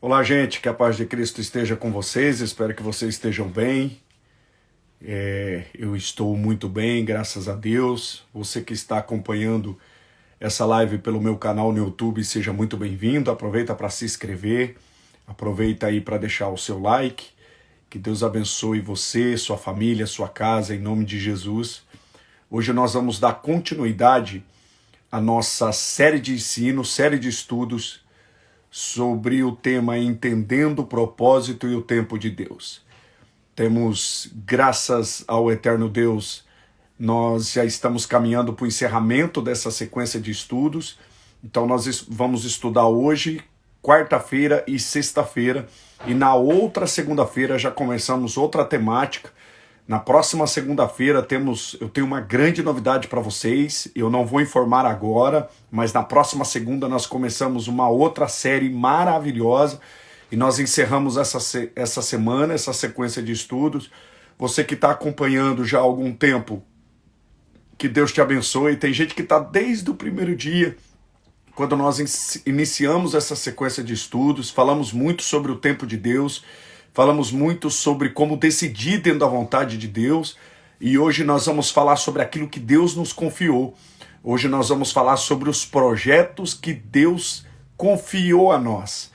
Olá, gente, que a paz de Cristo esteja com vocês, espero que vocês estejam bem. Eu estou muito bem, graças a Deus. Você que está acompanhando essa live pelo meu canal no YouTube, seja muito bem-vindo. Aproveita para se inscrever, aproveita aí para deixar o seu like. Que Deus abençoe você, sua família, sua casa, em nome de Jesus. Hoje nós vamos dar continuidade à nossa série de ensino, série de estudos sobre o tema Entendendo o Propósito e o Tempo de Deus. Temos, graças ao eterno Deus, nós já estamos caminhando para o encerramento dessa sequência de estudos. Então nós vamos estudar hoje, quarta-feira e sexta-feira, e na outra segunda-feira já começamos outra temática. Na próxima segunda-feira eu tenho uma grande novidade para vocês, eu não vou informar agora, mas na próxima segunda nós começamos uma outra série maravilhosa e nós encerramos essa semana, essa sequência de estudos. Você que está acompanhando já há algum tempo, que Deus te abençoe. Tem gente que está desde o primeiro dia, quando nós iniciamos essa sequência de estudos, falamos muito sobre o tempo de Deus, falamos muito sobre como decidir dentro da vontade de Deus, e hoje nós vamos falar sobre aquilo que Deus nos confiou. Hoje nós vamos falar sobre os projetos que Deus confiou a nós.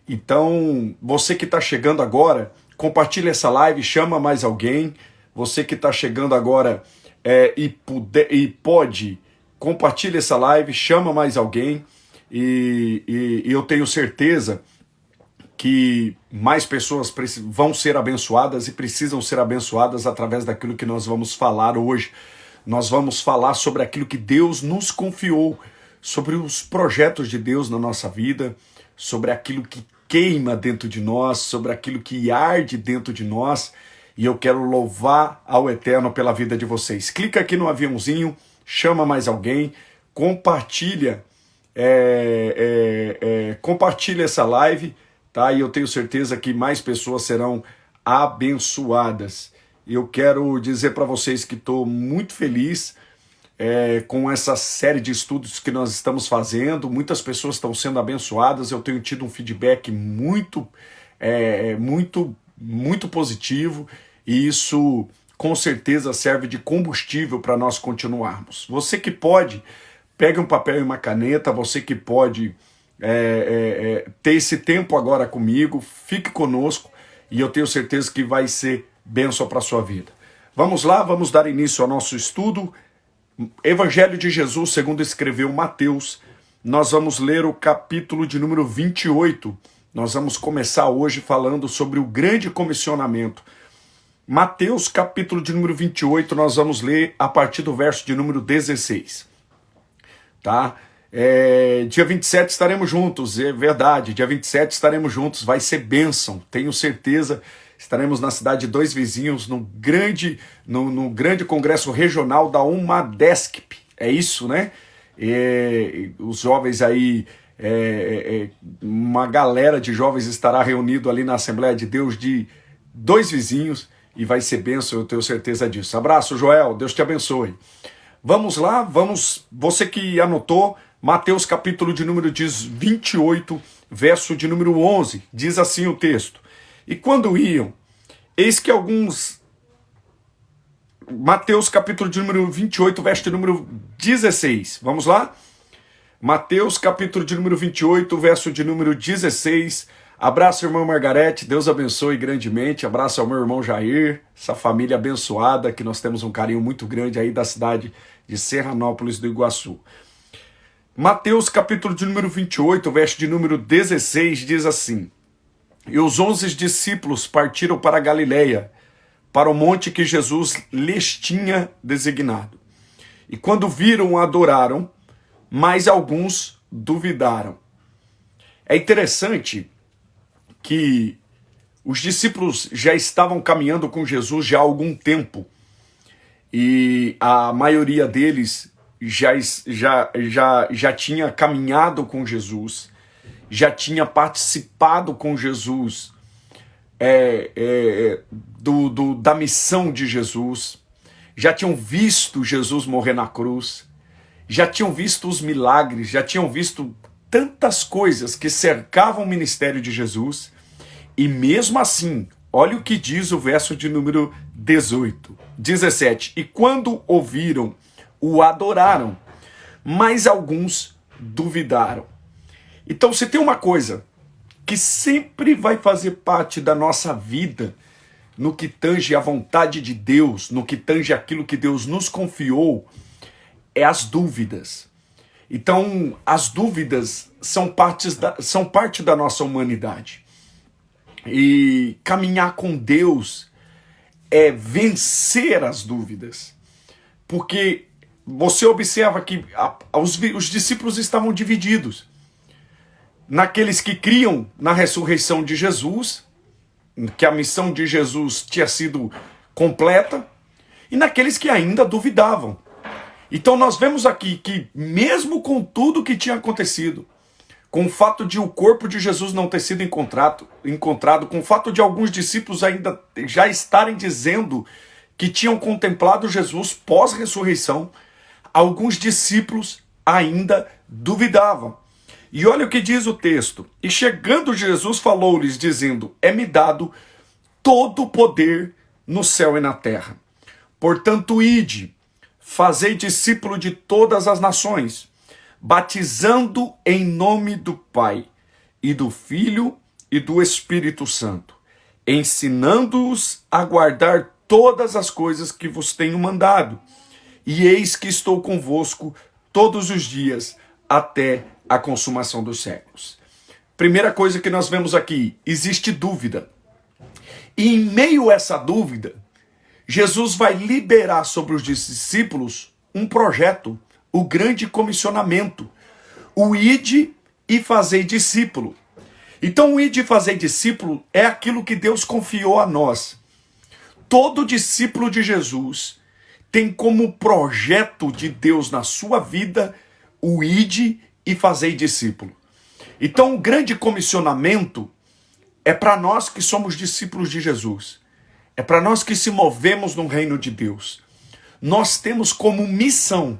Então, você que está chegando agora, compartilha essa live, chama mais alguém. Você que está chegando agora e pode, compartilha essa live, chama mais alguém, e eu tenho certeza que mais pessoas vão ser abençoadas e precisam ser abençoadas através daquilo que nós vamos falar hoje. Nós vamos falar sobre aquilo que Deus nos confiou, sobre os projetos de Deus na nossa vida, sobre aquilo que queima dentro de nós, sobre aquilo que arde dentro de nós, e eu quero louvar ao Eterno pela vida de vocês. Clica aqui no aviãozinho, chama mais alguém, compartilha essa live, tá? E eu tenho certeza que mais pessoas serão abençoadas. Eu quero dizer para vocês que estou muito feliz com essa série de estudos que nós estamos fazendo. Muitas pessoas estão sendo abençoadas. Eu tenho tido um feedback muito positivo, e isso com certeza serve de combustível para nós continuarmos. Você que pode, pegue um papel e uma caneta. Você que pode ter esse tempo agora comigo, fique conosco, e eu tenho certeza que vai ser bênção para a sua vida. Vamos lá, vamos dar início ao nosso estudo. Evangelho de Jesus segundo escreveu Mateus. Nós vamos ler o capítulo de número 28. Nós vamos começar hoje falando sobre o grande comissionamento. Mateus capítulo de número 28, nós vamos ler a partir do verso de número 16. Tá? Dia 27 estaremos juntos, é verdade, dia 27 estaremos juntos, vai ser bênção, tenho certeza. Estaremos na cidade de Dois Vizinhos, no grande congresso regional da UMADESCP, é isso, né? Os jovens aí, uma galera de jovens estará reunido ali na Assembleia de Deus de Dois Vizinhos, e vai ser bênção, eu tenho certeza disso. Abraço, Joel, Deus te abençoe. Vamos lá, você que anotou, Mateus capítulo de número 28, verso de número 11, diz assim o texto: E quando iam, eis que alguns... Mateus capítulo de número 28, verso de número 16, vamos lá? Mateus capítulo de número 28, verso de número 16, abraço irmã Margarete, Deus abençoe grandemente, abraço ao meu irmão Jair, essa família abençoada, que nós temos um carinho muito grande aí da cidade de Serranópolis do Iguaçu. Mateus capítulo de número 28, verso de número 16, diz assim: E os 11 discípulos partiram para a Galileia, para o monte que Jesus lhes tinha designado. E quando viram, adoraram, mas alguns duvidaram. É interessante que os discípulos já estavam caminhando com Jesus já há algum tempo, e a maioria deles já tinha caminhado com Jesus, já tinha participado com Jesus da missão de Jesus, já tinham visto Jesus morrer na cruz, já tinham visto os milagres, já tinham visto tantas coisas que cercavam o ministério de Jesus, e mesmo assim, olha o que diz o verso de número 17. E quando ouviram, o adoraram, mas alguns duvidaram. Então, se tem uma coisa que sempre vai fazer parte da nossa vida, no que tange a vontade de Deus, no que tange aquilo que Deus nos confiou, é as dúvidas. Então, as dúvidas são parte da nossa humanidade. E caminhar com Deus é vencer as dúvidas. Porque você observa que os discípulos estavam divididos. Naqueles que criam na ressurreição de Jesus, que a missão de Jesus tinha sido completa, e naqueles que ainda duvidavam. Então nós vemos aqui que mesmo com tudo que tinha acontecido, com o fato de o corpo de Jesus não ter sido encontrado, com o fato de alguns discípulos ainda já estarem dizendo que tinham contemplado Jesus pós-ressurreição, alguns discípulos ainda duvidavam. E olha o que diz o texto. E chegando Jesus falou-lhes, dizendo: é-me dado todo o poder no céu e na terra. Portanto, ide, fazei discípulo de todas as nações, batizando em nome do Pai, e do Filho e do Espírito Santo, ensinando-os a guardar todas as coisas que vos tenho mandado. E eis que estou convosco todos os dias, até a consumação dos séculos. Primeira coisa que nós vemos aqui, existe dúvida. E em meio a essa dúvida, Jesus vai liberar sobre os discípulos um projeto, o grande comissionamento, o ide e fazei discípulo. Então o ide e fazei discípulo é aquilo que Deus confiou a nós. Todo discípulo de Jesus tem como projeto de Deus na sua vida o ide e fazei discípulo. Então o grande comissionamento é para nós que somos discípulos de Jesus. É para nós que se movemos no reino de Deus. Nós temos como missão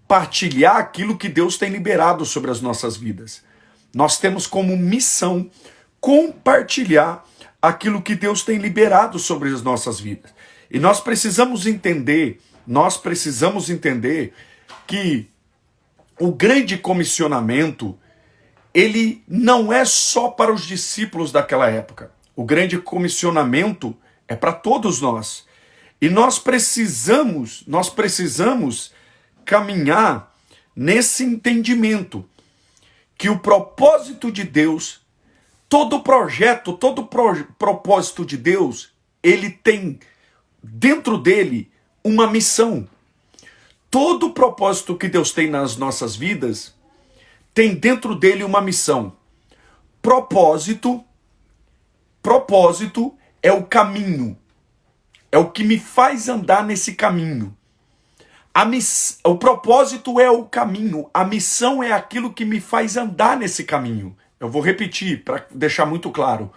partilhar aquilo que Deus tem liberado sobre as nossas vidas. Nós temos como missão compartilhar aquilo que Deus tem liberado sobre as nossas vidas. E nós precisamos entender que o grande comissionamento, ele não é só para os discípulos daquela época. O grande comissionamento é para todos nós. E nós precisamos caminhar nesse entendimento que o propósito de Deus, todo propósito de Deus, ele tem dentro dele uma missão. Todo propósito que Deus tem nas nossas vidas tem dentro dele uma missão. Propósito é o caminho. É o que me faz andar nesse caminho. O propósito é o caminho. A missão é aquilo que me faz andar nesse caminho. Eu vou repetir para deixar muito claro.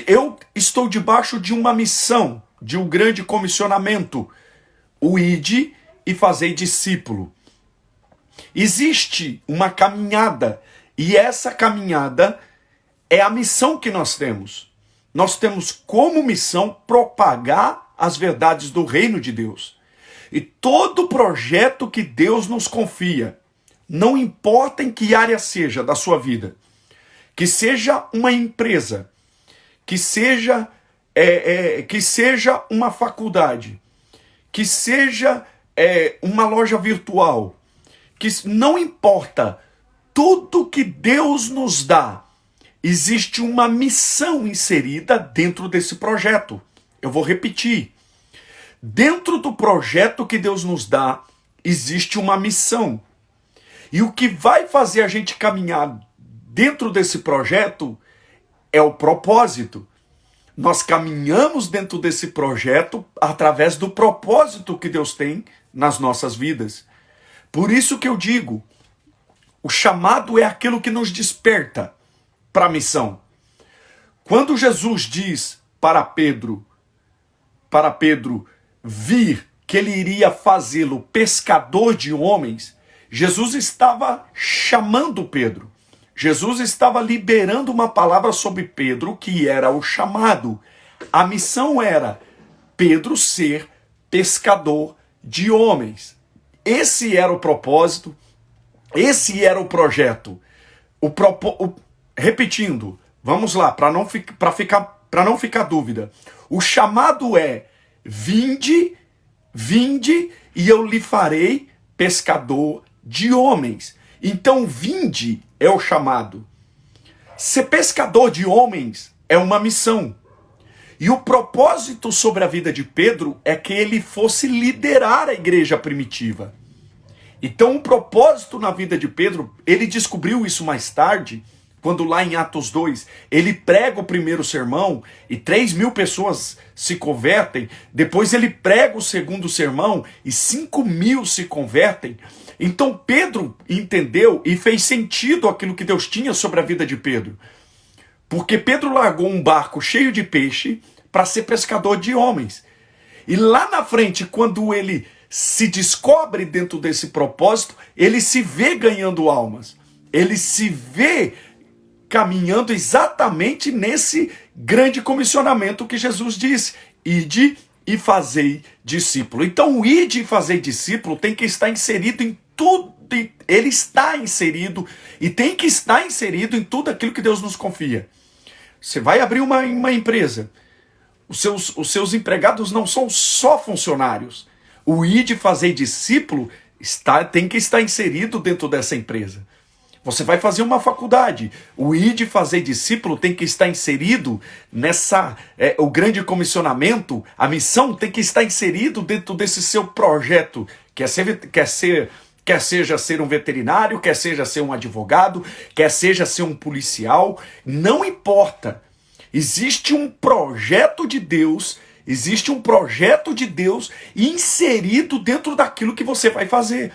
Eu estou debaixo de uma missão, de um grande comissionamento. O ide e fazei discípulo. Existe uma caminhada, e essa caminhada é a missão que nós temos. Nós temos como missão propagar as verdades do reino de Deus. E todo projeto que Deus nos confia, não importa em que área seja da sua vida, que seja uma empresa, que seja uma faculdade, que seja uma loja virtual, que não importa, tudo que Deus nos dá, existe uma missão inserida dentro desse projeto. Eu vou repetir. Dentro do projeto que Deus nos dá, existe uma missão. E o que vai fazer a gente caminhar dentro desse projeto é o propósito. Nós caminhamos dentro desse projeto através do propósito que Deus tem nas nossas vidas. Por isso que eu digo, o chamado é aquilo que nos desperta para a missão. Quando Jesus diz para Pedro vir que ele iria fazê-lo pescador de homens, Jesus estava chamando Pedro. Jesus estava liberando uma palavra sobre Pedro, que era o chamado. A missão era Pedro ser pescador de homens. Esse era o propósito, esse era o projeto. Repetindo, vamos lá, para não ficar dúvida. O chamado é: vinde, vinde, e eu lhe farei pescador de homens. Então, vinde é o chamado. Ser pescador de homens é uma missão. E o propósito sobre a vida de Pedro é que ele fosse liderar a igreja primitiva. Então, o propósito na vida de Pedro, ele descobriu isso mais tarde, quando lá em Atos 2, ele prega o primeiro sermão e 3.000 pessoas se convertem. Depois ele prega o segundo sermão e 5.000 se convertem. Então Pedro entendeu e fez sentido aquilo que Deus tinha sobre a vida de Pedro. Porque Pedro largou um barco cheio de peixe para ser pescador de homens. E lá na frente, quando ele se descobre dentro desse propósito, ele se vê ganhando almas. Ele se vê caminhando exatamente nesse grande comissionamento que Jesus disse: ide e fazei discípulo. Então o ide e fazei discípulo tem que estar inserido em tudo, ele está inserido e tem que estar inserido em tudo aquilo que Deus nos confia. Você vai abrir uma empresa, os seus empregados não são só funcionários. O ide e fazei discípulo tem que estar inserido dentro dessa empresa. Você vai fazer uma faculdade, o ide fazer discípulo tem que estar inserido o grande comissionamento, a missão tem que estar inserido dentro desse seu projeto, quer seja ser um veterinário, quer seja ser um advogado, quer seja ser um policial, não importa. Existe um projeto de Deus inserido dentro daquilo que você vai fazer.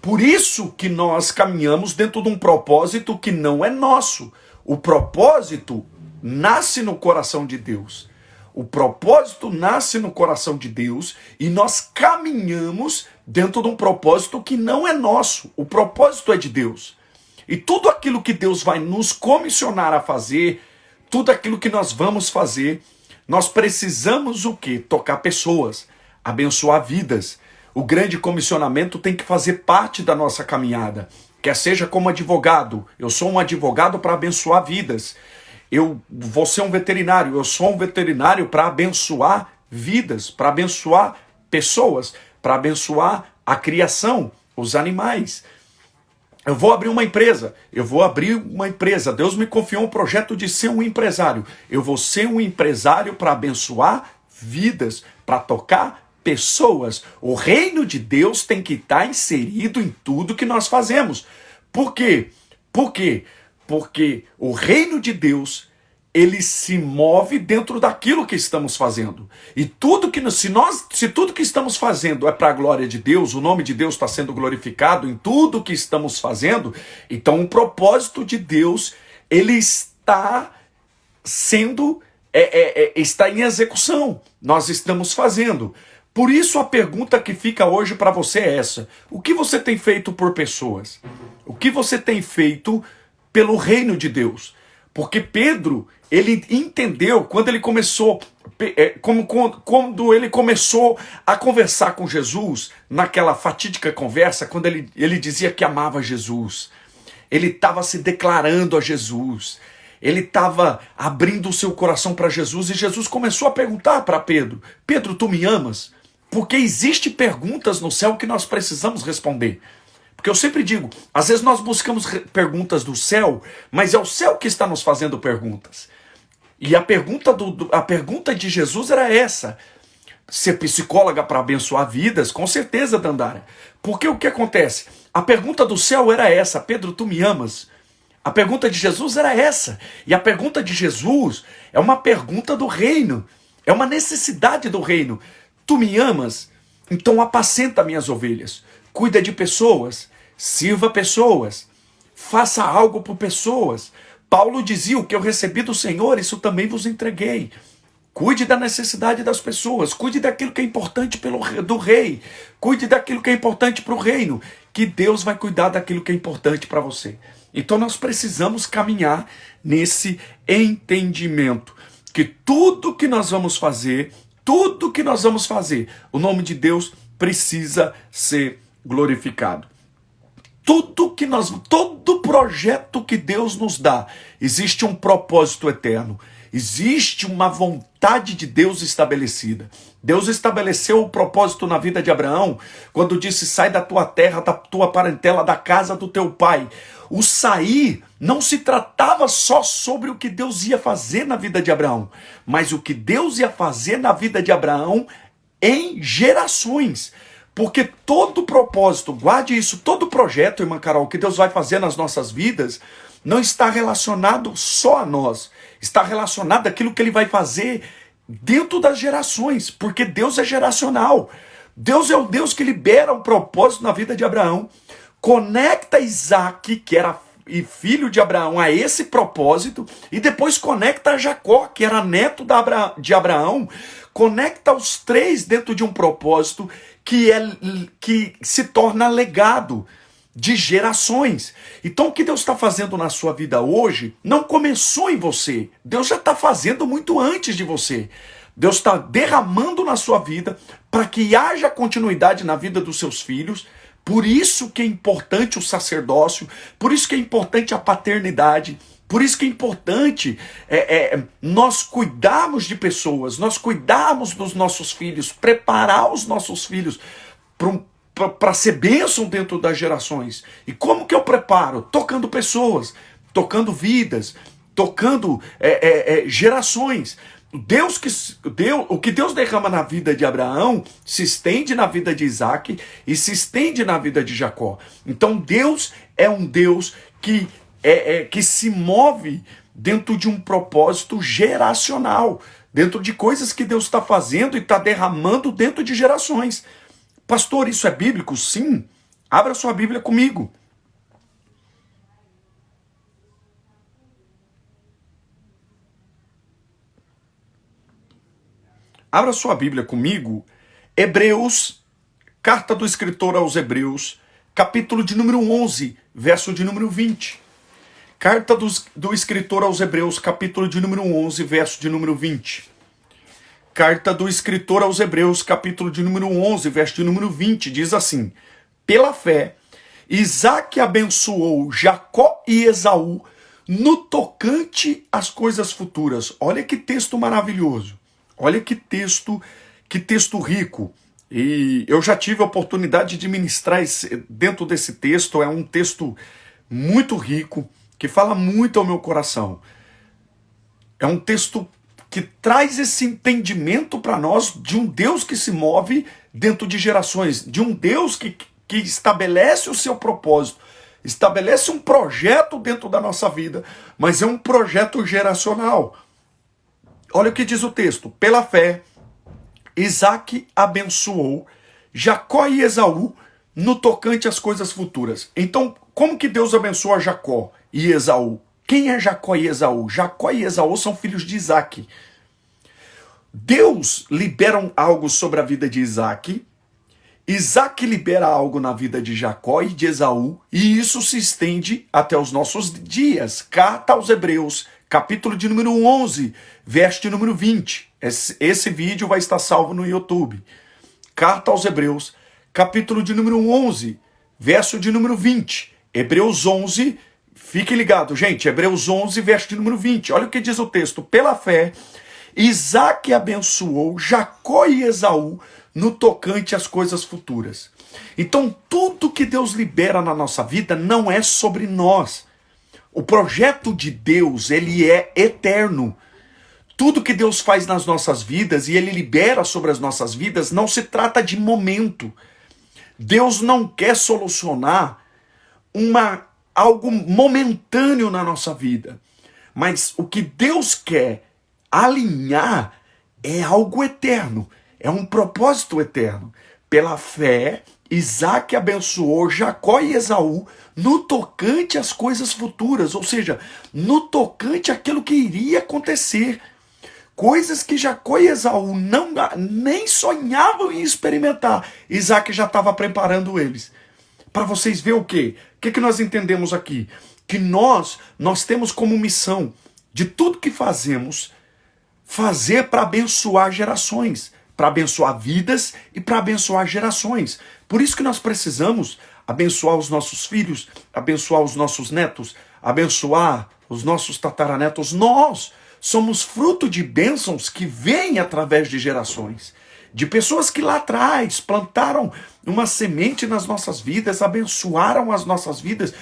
Por isso que nós caminhamos dentro de um propósito que não é nosso. O propósito nasce no coração de Deus. O propósito nasce no coração de Deus e nós caminhamos dentro de um propósito que não é nosso. O propósito é de Deus. E tudo aquilo que Deus vai nos comissionar a fazer, tudo aquilo que nós vamos fazer, nós precisamos o quê? Tocar pessoas, abençoar vidas. O grande comissionamento tem que fazer parte da nossa caminhada. Quer seja como advogado, eu sou um advogado para abençoar vidas. Eu vou ser um veterinário, eu sou um veterinário para abençoar vidas, para abençoar pessoas, para abençoar a criação, os animais. Eu vou abrir uma empresa, Deus me confiou um projeto de ser um empresário. Eu vou ser um empresário para abençoar vidas, para tocar pessoas. O reino de Deus tem que estar inserido em tudo que nós fazemos. Por quê? Porque o reino de Deus, ele se move dentro daquilo que estamos fazendo. E se tudo que estamos fazendo é para a glória de Deus, o nome de Deus está sendo glorificado em tudo que estamos fazendo, então o propósito de Deus, ele está em execução. Nós estamos fazendo. Por isso a pergunta que fica hoje para você é essa: o que você tem feito por pessoas? O que você tem feito pelo reino de Deus? Porque Pedro, ele entendeu quando ele começou a conversar com Jesus, naquela fatídica conversa, quando ele dizia que amava Jesus, ele estava se declarando a Jesus, ele estava abrindo o seu coração para Jesus, e Jesus começou a perguntar para Pedro: Pedro, tu me amas? Porque existem perguntas no céu que nós precisamos responder. Porque eu sempre digo, às vezes nós buscamos perguntas do céu, mas é o céu que está nos fazendo perguntas. E a pergunta de Jesus era essa: ser psicóloga para abençoar vidas? Com certeza, Dandara. Porque o que acontece? A pergunta do céu era essa: Pedro, tu me amas? A pergunta de Jesus era essa. E a pergunta de Jesus é uma pergunta do reino. É uma necessidade do reino. Tu me amas? Então apacenta minhas ovelhas. Cuida de pessoas. Sirva pessoas. Faça algo por pessoas. Paulo dizia: o que eu recebi do Senhor, isso também vos entreguei. Cuide da necessidade das pessoas, cuide daquilo que é importante do rei, cuide daquilo que é importante para o reino, que Deus vai cuidar daquilo que é importante para você. Então nós precisamos caminhar nesse entendimento, que tudo que nós vamos fazer, o nome de Deus precisa ser glorificado. Todo projeto que Deus nos dá, existe um propósito eterno. Existe uma vontade de Deus estabelecida. Deus estabeleceu o propósito na vida de Abraão quando disse: sai da tua terra, da tua parentela, da casa do teu pai. O sair não se tratava só sobre o que Deus ia fazer na vida de Abraão, mas o que Deus ia fazer na vida de Abraão em gerações. Porque todo propósito, guarde isso, todo projeto, irmã Carol, que Deus vai fazer nas nossas vidas, não está relacionado só a nós. Está relacionado àquilo que ele vai fazer dentro das gerações, porque Deus é geracional. Deus é o Deus que libera um propósito na vida de Abraão, conecta Isaac, que era filho de Abraão, a esse propósito, e depois conecta Jacó, que era neto de Abraão, conecta os três dentro de um propósito que se torna legado de gerações. Então o que Deus está fazendo na sua vida hoje não começou em você. Deus já está fazendo muito antes de você. Deus está derramando na sua vida para que haja continuidade na vida dos seus filhos. Por isso que é importante o sacerdócio, por isso que é importante a paternidade, por isso que é importante nós cuidarmos de pessoas, nós cuidarmos dos nossos filhos, preparar os nossos filhos para ser bênção dentro das gerações. E como que eu preparo? Tocando pessoas, tocando vidas, tocando gerações. O que Deus derrama na vida de Abraão se estende na vida de Isaac e se estende na vida de Jacó. Então Deus é um Deus que se move dentro de um propósito geracional, dentro de coisas que Deus está fazendo e está derramando dentro de gerações. Pastor, isso é bíblico? Sim. Abra sua Bíblia comigo. Abra sua Bíblia comigo. Hebreus, carta do escritor aos Hebreus, capítulo de número 11, verso de número 20. Carta do escritor aos Hebreus, capítulo de número 11, verso de número 20. Carta do escritor aos Hebreus, capítulo de número 11, verso de número 20, diz assim: pela fé, Isaac abençoou Jacó e Esaú no tocante às coisas futuras. Olha que texto maravilhoso. Olha que texto rico. E eu já tive a oportunidade de ministrar dentro desse texto. É um texto muito rico, que fala muito ao meu coração. É um texto que traz esse entendimento para nós de um Deus que se move dentro de gerações, de um Deus que estabelece o seu propósito, estabelece um projeto dentro da nossa vida, mas é um projeto geracional. Olha o que diz o texto: pela fé, Isaac abençoou Jacó e Esaú no tocante às coisas futuras. Então, como que Deus abençoa Jacó e Esaú? Quem é Jacó e Esaú? Jacó e Esaú são filhos de Isaac. Deus libera algo sobre a vida de Isaac, Isaac libera algo na vida de Jacó e de Esaú, e isso se estende até os nossos dias. Carta aos Hebreus, capítulo de número 11, verso de número 20. Esse vídeo vai estar salvo no YouTube. Carta aos Hebreus, capítulo de número 11, verso de número 20. Hebreus 11, fique ligado, gente. Hebreus 11, verso de número 20. Olha o que diz o texto. Pela fé, Isaac abençoou Jacó e Esaú no tocante às coisas futuras. Então, tudo que Deus libera na nossa vida não é sobre nós. O projeto de Deus, ele é eterno. Tudo que Deus faz nas nossas vidas e ele libera sobre as nossas vidas não se trata de momento. Deus não quer solucionar algo momentâneo na nossa vida. Mas o que Deus quer alinhar é algo eterno. É um propósito eterno. Pela fé, Isaac abençoou Jacó e Esaú no tocante às coisas futuras, ou seja, no tocante àquilo que iria acontecer. coisas que Jacó e Esaú nem sonhavam em experimentar. Isaac já estava preparando eles. Para vocês verem o quê? O que nós entendemos aqui? Que nós temos como missão de tudo que fazemos, fazer para abençoar gerações, para abençoar vidas e para abençoar gerações. Por isso que nós precisamos abençoar os nossos filhos, abençoar os nossos netos, abençoar os nossos tataranetos. Nós somos fruto de bênçãos que vêm através de gerações, de pessoas que lá atrás plantaram uma semente nas nossas vidas, abençoaram as nossas vidas,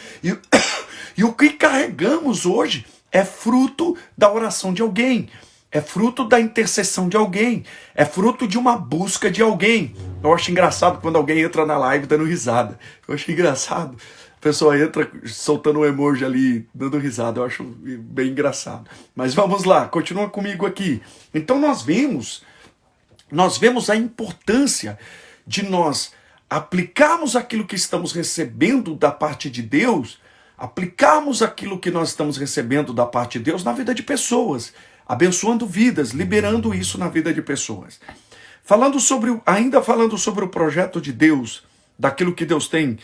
e o que carregamos hoje é fruto da oração de alguém, é fruto da intercessão de alguém, é fruto de uma busca de alguém. Eu acho engraçado quando alguém entra na live dando risada. Eu acho engraçado. A pessoa entra soltando um emoji ali, dando risada. Eu acho bem engraçado. Mas vamos lá, continua comigo aqui. Então nós vemos a importância de nós aplicarmos aquilo que estamos recebendo da parte de Deus, aplicarmos aquilo que nós estamos recebendo da parte de Deus na vida de pessoas, abençoando vidas, liberando isso na vida de pessoas. Ainda falando sobre o projeto de Deus, daquilo que Deus tem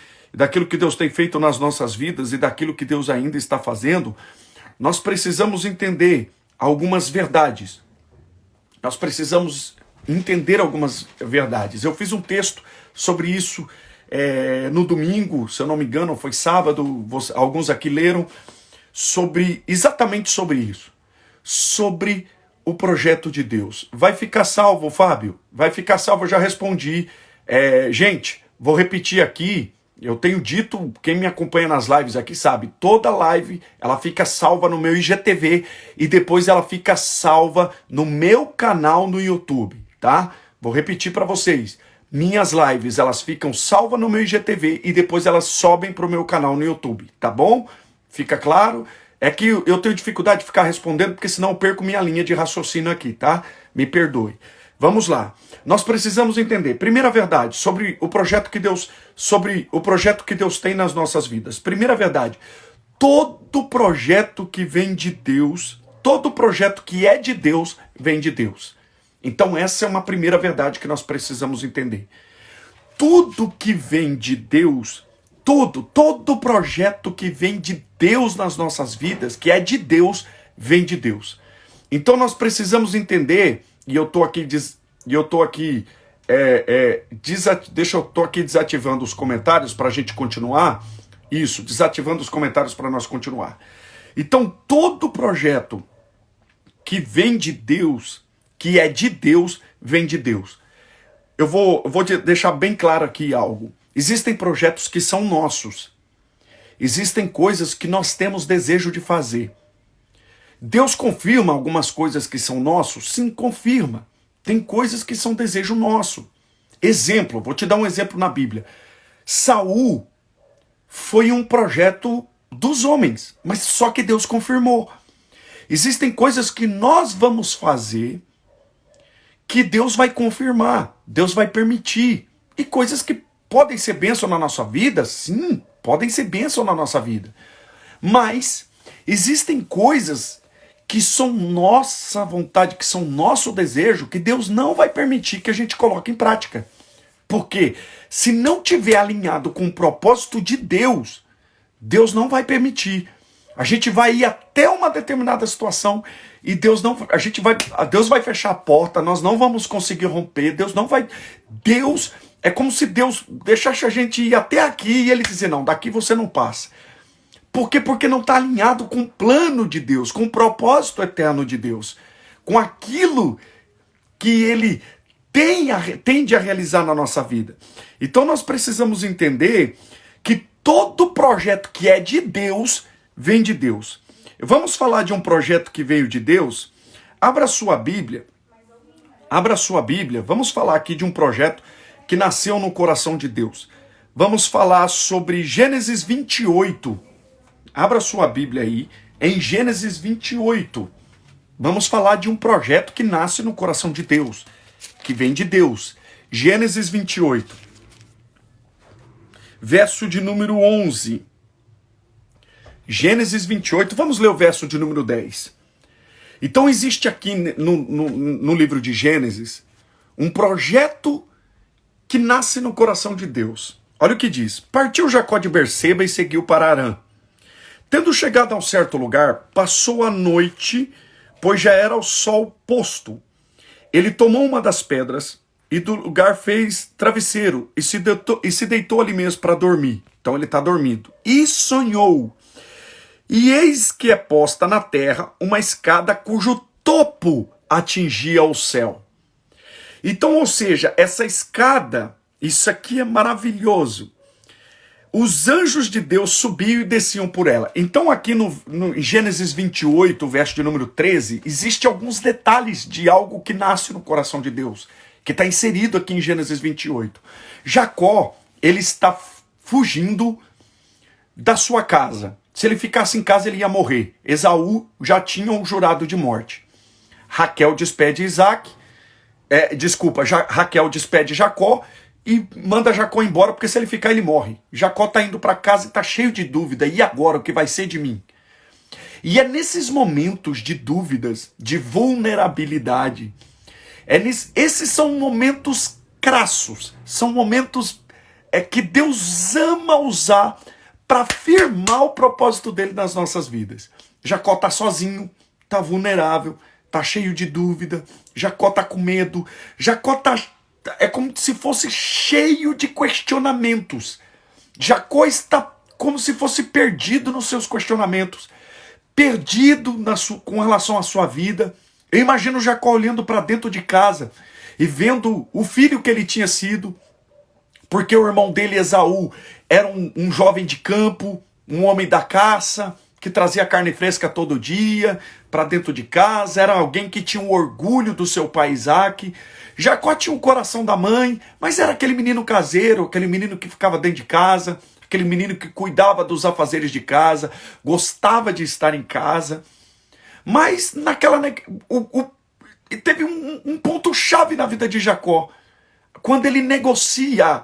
feito nas nossas vidas e daquilo que Deus ainda está fazendo, nós precisamos entender algumas verdades. Nós precisamos entender algumas verdades. Eu fiz um texto sobre isso no domingo, se eu não me engano, foi sábado, alguns aqui leram, exatamente sobre isso. Sobre o projeto de Deus. Vai ficar salvo, Fábio? Vai ficar salvo, eu já respondi. Gente, vou repetir aqui, eu tenho dito, quem me acompanha nas lives aqui sabe, toda live ela fica salva no meu IGTV e depois ela fica salva no meu canal no YouTube, tá? Vou repetir para vocês. Minhas lives, elas ficam salvas no meu IGTV e depois elas sobem para o meu canal no YouTube, tá bom? Fica claro? É que eu tenho dificuldade de ficar respondendo, porque senão eu perco minha linha de raciocínio aqui, tá? Me perdoe. Vamos lá. Nós precisamos entender, primeira verdade, sobre o projeto que Deus tem nas nossas vidas. Primeira verdade, todo projeto que vem de Deus, todo projeto que é de Deus, vem de Deus. Então essa é uma primeira verdade que nós precisamos entender. Tudo que vem de Deus, todo projeto que vem de Deus nas nossas vidas, que é de Deus, vem de Deus. Então nós precisamos entender, e eu estou aqui desativando os comentários para a gente continuar. Isso, desativando os comentários para nós continuar. Então todo projeto que vem de Deus, que é de Deus, vem de Deus. Eu vou deixar bem claro aqui algo. Existem projetos que são nossos. Existem coisas que nós temos desejo de fazer. Deus confirma algumas coisas que são nossos? Sim, confirma. Tem coisas que são desejo nosso. Exemplo, vou te dar um exemplo na Bíblia. Saul foi um projeto dos homens, mas só que Deus confirmou. Existem coisas que nós vamos fazer que Deus vai confirmar, Deus vai permitir. E coisas que podem ser bênção na nossa vida, sim, podem ser bênção na nossa vida. Mas existem coisas que são nossa vontade, que são nosso desejo, que Deus não vai permitir que a gente coloque em prática. Porque se não tiver alinhado com o propósito de Deus, Deus não vai permitir. A gente vai ir até uma determinada situação e Deus vai fechar a porta, nós não vamos conseguir romper, Deus é como se Deus deixasse a gente ir até aqui e ele dizer, não, daqui você não passa. Por quê? Porque não está alinhado com o plano de Deus, com o propósito eterno de Deus, com aquilo que ele tende a realizar na nossa vida. Então nós precisamos entender que todo projeto que é de Deus, vem de Deus. Vamos falar de um projeto que veio de Deus? Abra sua Bíblia, vamos falar aqui de um projeto que nasceu no coração de Deus. Vamos falar sobre Gênesis 28. Abra sua Bíblia aí, em Gênesis 28. Vamos falar de um projeto que nasce no coração de Deus, que vem de Deus. Gênesis 28. Verso de número 11. Gênesis 28, vamos ler o verso de número 10. Então existe aqui no livro de Gênesis um projeto que nasce no coração de Deus. Olha o que diz: partiu Jacó de Berseba e seguiu para Harã. Tendo chegado a um certo lugar, passou a noite, pois já era o sol posto. Ele tomou uma das pedras e do lugar fez travesseiro e se deitou ali mesmo para dormir. Então ele está dormindo. E sonhou. E eis que é posta na terra uma escada cujo topo atingia o céu. Então, ou seja, essa escada, isso aqui é maravilhoso. Os anjos de Deus subiam e desciam por ela. Então aqui no Gênesis 28, verso de número 13, existe alguns detalhes de algo que nasce no coração de Deus, que está inserido aqui em Gênesis 28. Jacó, ele está fugindo da sua casa. Se ele ficasse em casa, ele ia morrer. Esaú já tinha um jurado de morte. Raquel despede Raquel despede Jacó e manda Jacó embora, porque se ele ficar, ele morre. Jacó está indo para casa e está cheio de dúvida. E agora, o que vai ser de mim? E é nesses momentos de dúvidas, de vulnerabilidade, esses são momentos crassos, são momentos que Deus ama usar para firmar o propósito dele nas nossas vidas. Jacó está sozinho, está vulnerável, está cheio de dúvida, Jacó está com medo, Jacó é como se fosse cheio de questionamentos. Jacó está como se fosse perdido nos seus questionamentos, perdido com relação à sua vida. Eu imagino Jacó olhando para dentro de casa e vendo o filho que ele tinha sido, porque o irmão dele, Esaú, era um jovem de campo, um homem da caça, que trazia carne fresca todo dia para dentro de casa, era alguém que tinha o orgulho do seu pai Isaac. Jacó tinha o coração da mãe, mas era aquele menino caseiro, aquele menino que ficava dentro de casa, aquele menino que cuidava dos afazeres de casa, gostava de estar em casa. Mas teve um ponto-chave na vida de Jacó, quando ele negocia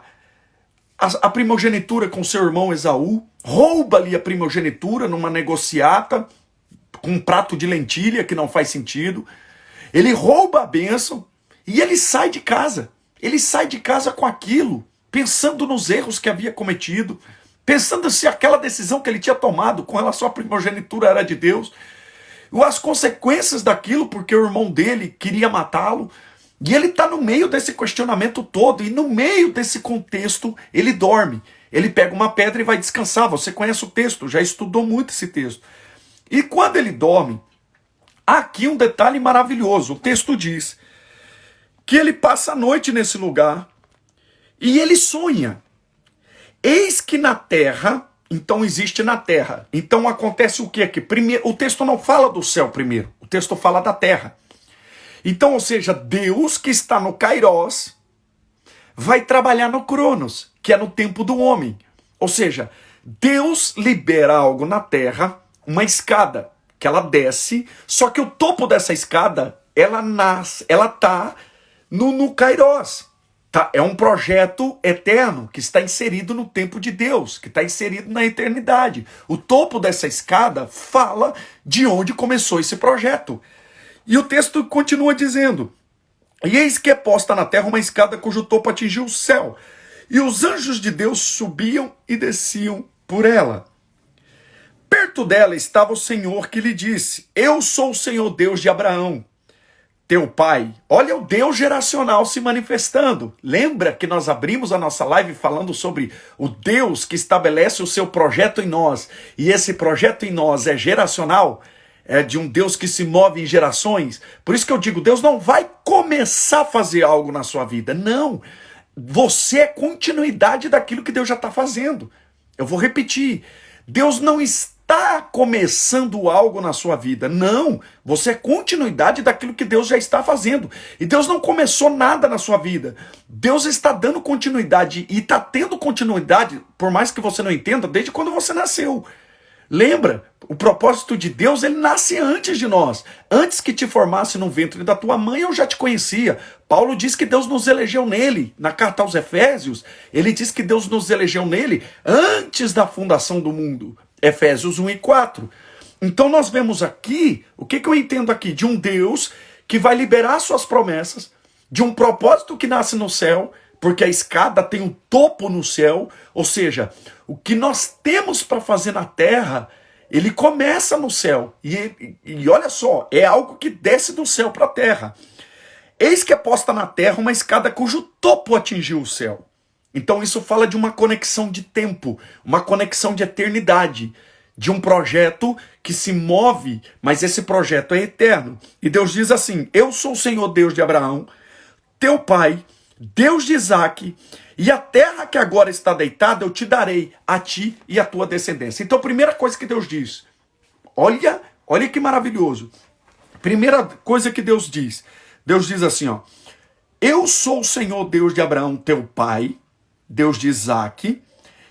a primogenitura com seu irmão Esaú, rouba-lhe a primogenitura numa negociata, com um prato de lentilha que não faz sentido. Ele rouba a bênção e ele sai de casa. Ele sai de casa com aquilo, pensando nos erros que havia cometido, pensando se aquela decisão que ele tinha tomado com relação à primogenitura era de Deus, as consequências daquilo, porque o irmão dele queria matá-lo. E ele está no meio desse questionamento todo, e no meio desse contexto ele dorme. Ele pega uma pedra e vai descansar. Você conhece o texto, já estudou muito esse texto. E quando ele dorme, aqui um detalhe maravilhoso. O texto diz que ele passa a noite nesse lugar e ele sonha. Eis que na terra, então existe na terra. Então acontece o que aqui? Primeiro, o texto não fala do céu primeiro, o texto fala da terra. Então, ou seja, Deus que está no Kairos vai trabalhar no Cronos, que é no tempo do homem. Ou seja, Deus libera algo na terra, uma escada, que ela desce, só que o topo dessa escada, ela está no Kairos. Tá? É um projeto eterno que está inserido no tempo de Deus, que está inserido na eternidade. O topo dessa escada fala de onde começou esse projeto. E o texto continua dizendo: e eis que é posta na terra uma escada cujo topo atingiu o céu, e os anjos de Deus subiam e desciam por ela. Perto dela estava o Senhor que lhe disse: eu sou o Senhor Deus de Abraão, teu pai. Olha o Deus geracional se manifestando. Lembra que nós abrimos a nossa live falando sobre o Deus que estabelece o seu projeto em nós, e esse projeto em nós é geracional? É de um Deus que se move em gerações. Por isso que eu digo, Deus não vai começar a fazer algo na sua vida. Não. Você é continuidade daquilo que Deus já está fazendo. Eu vou repetir. Deus não está começando algo na sua vida. Não. Você é continuidade daquilo que Deus já está fazendo. E Deus não começou nada na sua vida. Deus está dando continuidade e está tendo continuidade, por mais que você não entenda, desde quando você nasceu. Lembra? O propósito de Deus, ele nasce antes de nós. Antes que te formasse no ventre da tua mãe, eu já te conhecia. Paulo diz que Deus nos elegeu nele. Na carta aos Efésios, ele diz que Deus nos elegeu nele antes da fundação do mundo. Efésios 1 e 4. Então nós vemos aqui, o que eu entendo aqui? De um Deus que vai liberar suas promessas, de um propósito que nasce no céu, porque a escada tem um topo no céu, ou seja, o que nós temos para fazer na terra, ele começa no céu. E olha só, é algo que desce do céu para a terra. Eis que é posta na terra uma escada cujo topo atingiu o céu. Então isso fala de uma conexão de tempo, uma conexão de eternidade, de um projeto que se move, mas esse projeto é eterno. E Deus diz assim: eu sou o Senhor Deus de Abraão, teu pai, Deus de Isaque, e a terra que agora está deitada eu te darei a ti e a tua descendência. Então a primeira coisa que Deus diz, olha que maravilhoso. Primeira coisa que Deus diz assim, ó: eu sou o Senhor Deus de Abraão, teu pai, Deus de Isaque,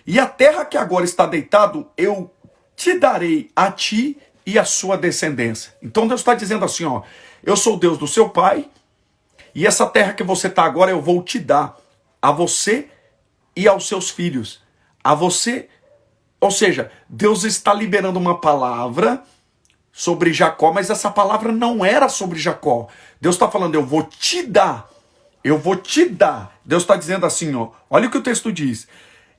e a terra que agora está deitado eu te darei a ti e a sua descendência. Então Deus está dizendo assim, ó: eu sou o Deus do seu pai, e essa terra que você está agora eu vou te dar a você e aos seus filhos. A você, ou seja, Deus está liberando uma palavra sobre Jacó, mas essa palavra não era sobre Jacó. Deus está falando: eu vou te dar. Eu vou te dar. Deus está dizendo assim, ó, olha o que o texto diz: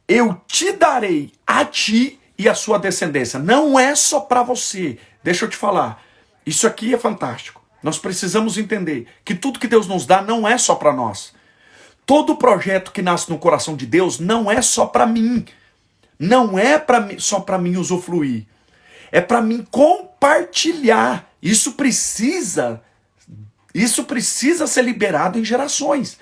eu te darei a ti e a sua descendência. Não é só para você. Deixa eu te falar. Isso aqui é fantástico. Nós precisamos entender que tudo que Deus nos dá não é só para nós. Todo projeto que nasce no coração de Deus não é só para mim. Não é só para mim usufruir. É para mim compartilhar. Isso precisa ser liberado em gerações.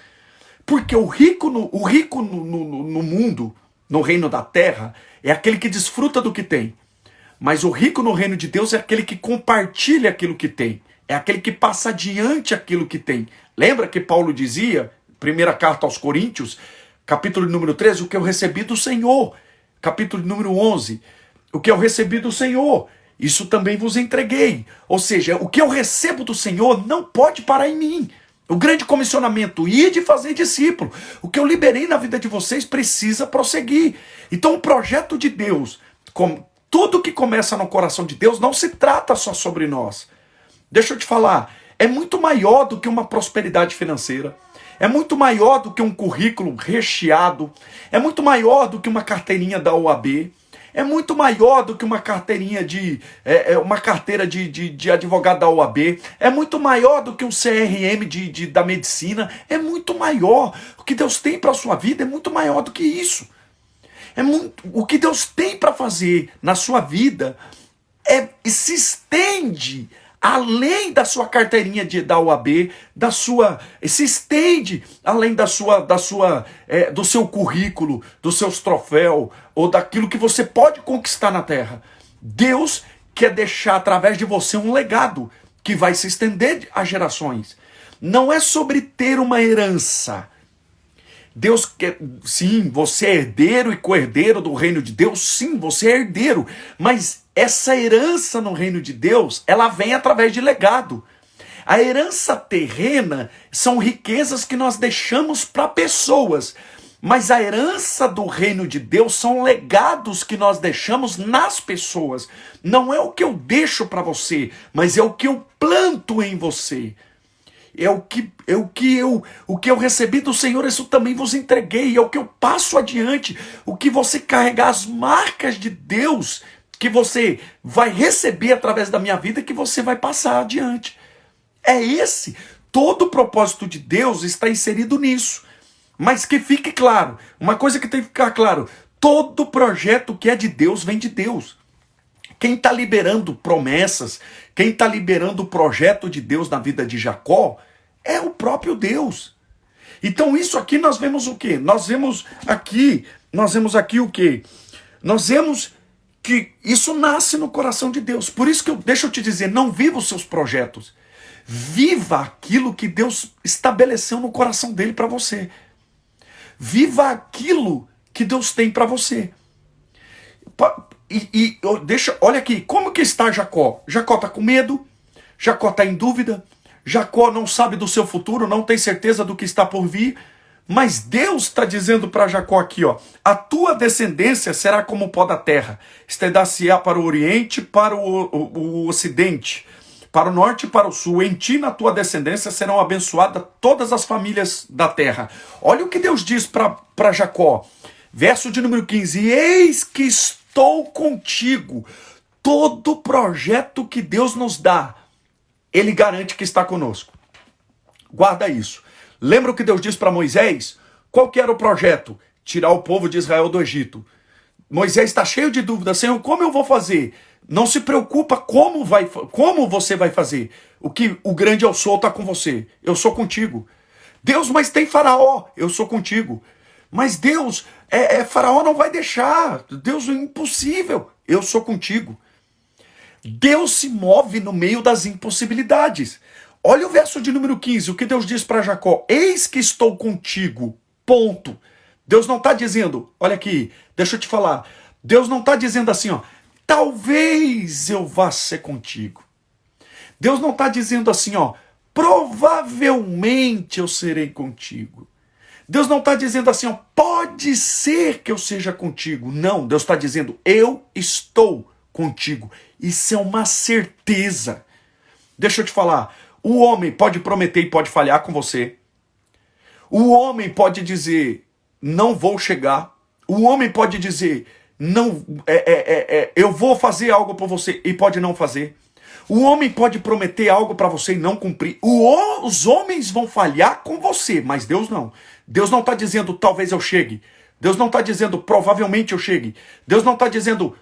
Porque o rico no mundo, no reino da terra, é aquele que desfruta do que tem. Mas o rico no reino de Deus é aquele que compartilha aquilo que tem. É aquele que passa adiante aquilo que tem. Lembra que Paulo dizia, primeira carta aos Coríntios, capítulo número 13, o que eu recebi do Senhor. Capítulo número 11, o que eu recebi do Senhor, isso também vos entreguei. Ou seja, o que eu recebo do Senhor não pode parar em mim. O grande comissionamento, ir de fazer discípulo. O que eu liberei na vida de vocês precisa prosseguir. Então o projeto de Deus, tudo que começa no coração de Deus, não se trata só sobre nós. Deixa eu te falar, é muito maior do que uma prosperidade financeira. É muito maior do que um currículo recheado. É muito maior do que uma carteirinha da OAB. É muito maior do que uma carteirinha uma carteira de advogado da OAB. É muito maior do que um CRM da medicina. É muito maior. O que Deus tem para a sua vida é muito maior do que isso. O que Deus tem para fazer na sua vida se estende além da sua carteirinha da OAB, se estende além do seu currículo, dos seus troféus, ou daquilo que você pode conquistar na terra. Deus quer deixar através de você um legado que vai se estender a gerações. Não é sobre ter uma herança. Deus quer, sim, você é herdeiro e co-herdeiro do reino de Deus, sim, você é herdeiro, mas essa herança no reino de Deus, ela vem através de legado. A herança terrena são riquezas que nós deixamos para pessoas, mas a herança do reino de Deus são legados que nós deixamos nas pessoas. Não é o que eu deixo para você, mas é o que eu planto em você. O que eu recebi do Senhor, isso também vos entreguei. É o que eu passo adiante. O que você carregar, as marcas de Deus que você vai receber através da minha vida, que você vai passar adiante. É esse. Todo o propósito de Deus está inserido nisso. Mas que fique claro, uma coisa que tem que ficar claro: todo projeto que é de Deus vem de Deus. Quem está liberando promessas, quem está liberando o projeto de Deus na vida de Jacó, é o próprio Deus. Então isso aqui nós vemos o quê? Nós vemos aqui o quê? Nós vemos que isso nasce no coração de Deus. Por isso que deixa eu te dizer, não viva os seus projetos. Viva aquilo que Deus estabeleceu no coração dele para você. Viva aquilo que Deus tem para você. Olha aqui, como que está Jacó? Jacó está com medo, Jacó está em dúvida, Jacó não sabe do seu futuro, não tem certeza do que está por vir, Mas Deus está dizendo para Jacó aqui, ó, a tua descendência será como o pó da terra, estendar-se-á para o oriente, para o ocidente, para o norte e para o sul. Em ti, na tua descendência, serão abençoadas todas as famílias da terra. Olha o que Deus diz para Jacó, verso de número 15, eis que estou contigo. Todo projeto que Deus nos dá, Ele garante que está conosco. Guarda isso. Lembra o que Deus disse para Moisés? Qual que era o projeto? Tirar o povo de Israel do Egito. Moisés está cheio de dúvidas. Senhor, como eu vou fazer? Não se preocupa como você vai fazer. O grande eu sou está com você. Eu sou contigo. Deus, mas tem Faraó. Eu sou contigo. Mas Deus, Faraó não vai deixar. Deus, é impossível. Eu sou contigo. Deus se move no meio das impossibilidades. Olha o verso de número 15, o que Deus diz para Jacó. Eis que estou contigo, ponto. Deus não está dizendo, olha aqui, deixa eu te falar. Deus não está dizendo assim, ó, talvez eu vá ser contigo. Deus não está dizendo assim, ó, provavelmente eu serei contigo. Deus não está dizendo assim, ó, pode ser que eu seja contigo. Não, Deus está dizendo, eu estou contigo. Isso é uma certeza. Deixa eu te falar. O homem pode prometer e pode falhar com você. O homem pode dizer, não vou chegar. O homem pode dizer, não, eu vou fazer algo para você e pode não fazer. O homem pode prometer algo para você e não cumprir. Os homens vão falhar com você, mas Deus não. Deus não está dizendo, talvez eu chegue. Deus não está dizendo, provavelmente eu chegue. Deus não está dizendo,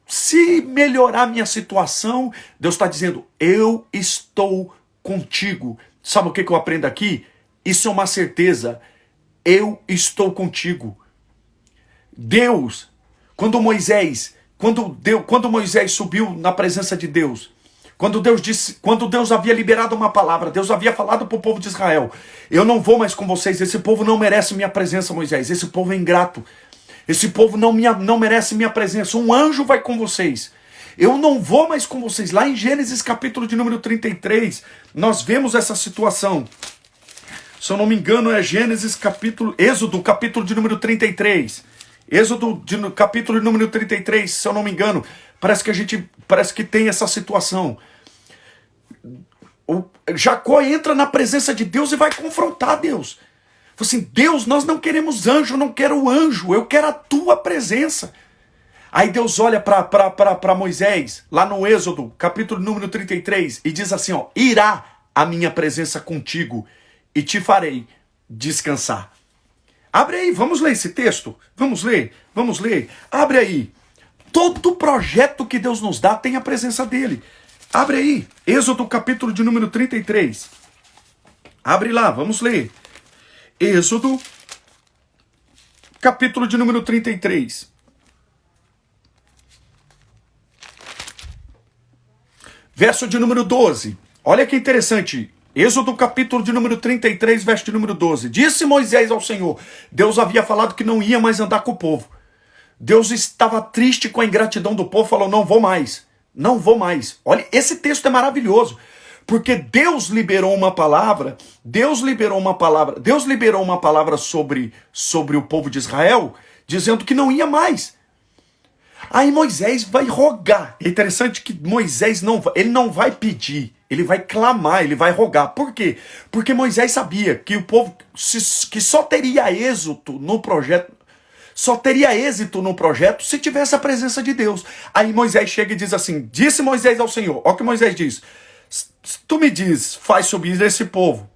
se melhorar minha situação. Deus está dizendo, eu estou contigo. Sabe o que eu aprendo aqui? Isso é uma certeza. Eu estou contigo. Deus, quando Moisés subiu na presença de Deus, quando Deus havia liberado uma palavra, Deus havia falado para o povo de Israel, eu não vou mais com vocês, esse povo não merece minha presença, Moisés, esse povo é ingrato, esse povo não merece minha presença, um anjo vai com vocês. Eu não vou mais com vocês. Lá em Gênesis capítulo de número 33, nós vemos essa situação. Se eu não me engano, é Êxodo capítulo de número 33. Capítulo de número 33, se eu não me engano, parece que tem essa situação. Jacó entra na presença de Deus e vai confrontar Deus. Fala assim, Deus, nós não queremos anjo, eu não quero anjo, eu quero a tua presença. Aí Deus olha para Moisés, lá no Êxodo, capítulo número 33, e diz assim, ó, irá a minha presença contigo e te farei descansar. Abre aí, vamos ler esse texto, vamos ler. Abre aí. Todo projeto que Deus nos dá tem a presença dele. Abre aí, Êxodo capítulo de número 33. Abre lá, vamos ler. Êxodo, capítulo de número 33. Verso de número 12. Olha que interessante. Êxodo capítulo de número 33, verso de número 12. Disse Moisés ao Senhor. Deus havia falado que não ia mais andar com o povo. Deus estava triste com a ingratidão do povo. Falou, não vou mais. Não vou mais. Olha, esse texto é maravilhoso. Porque Deus liberou uma palavra. Deus liberou uma palavra sobre o povo de Israel. Dizendo que não ia mais. Aí Moisés vai rogar. É interessante que Moisés não vai pedir, ele vai clamar, ele vai rogar. Por quê? Porque Moisés sabia que o povo que só teria êxito no projeto se tivesse a presença de Deus. Aí Moisés chega e diz assim, disse Moisés ao Senhor, olha o que Moisés diz, tu me diz, faz subir esse povo.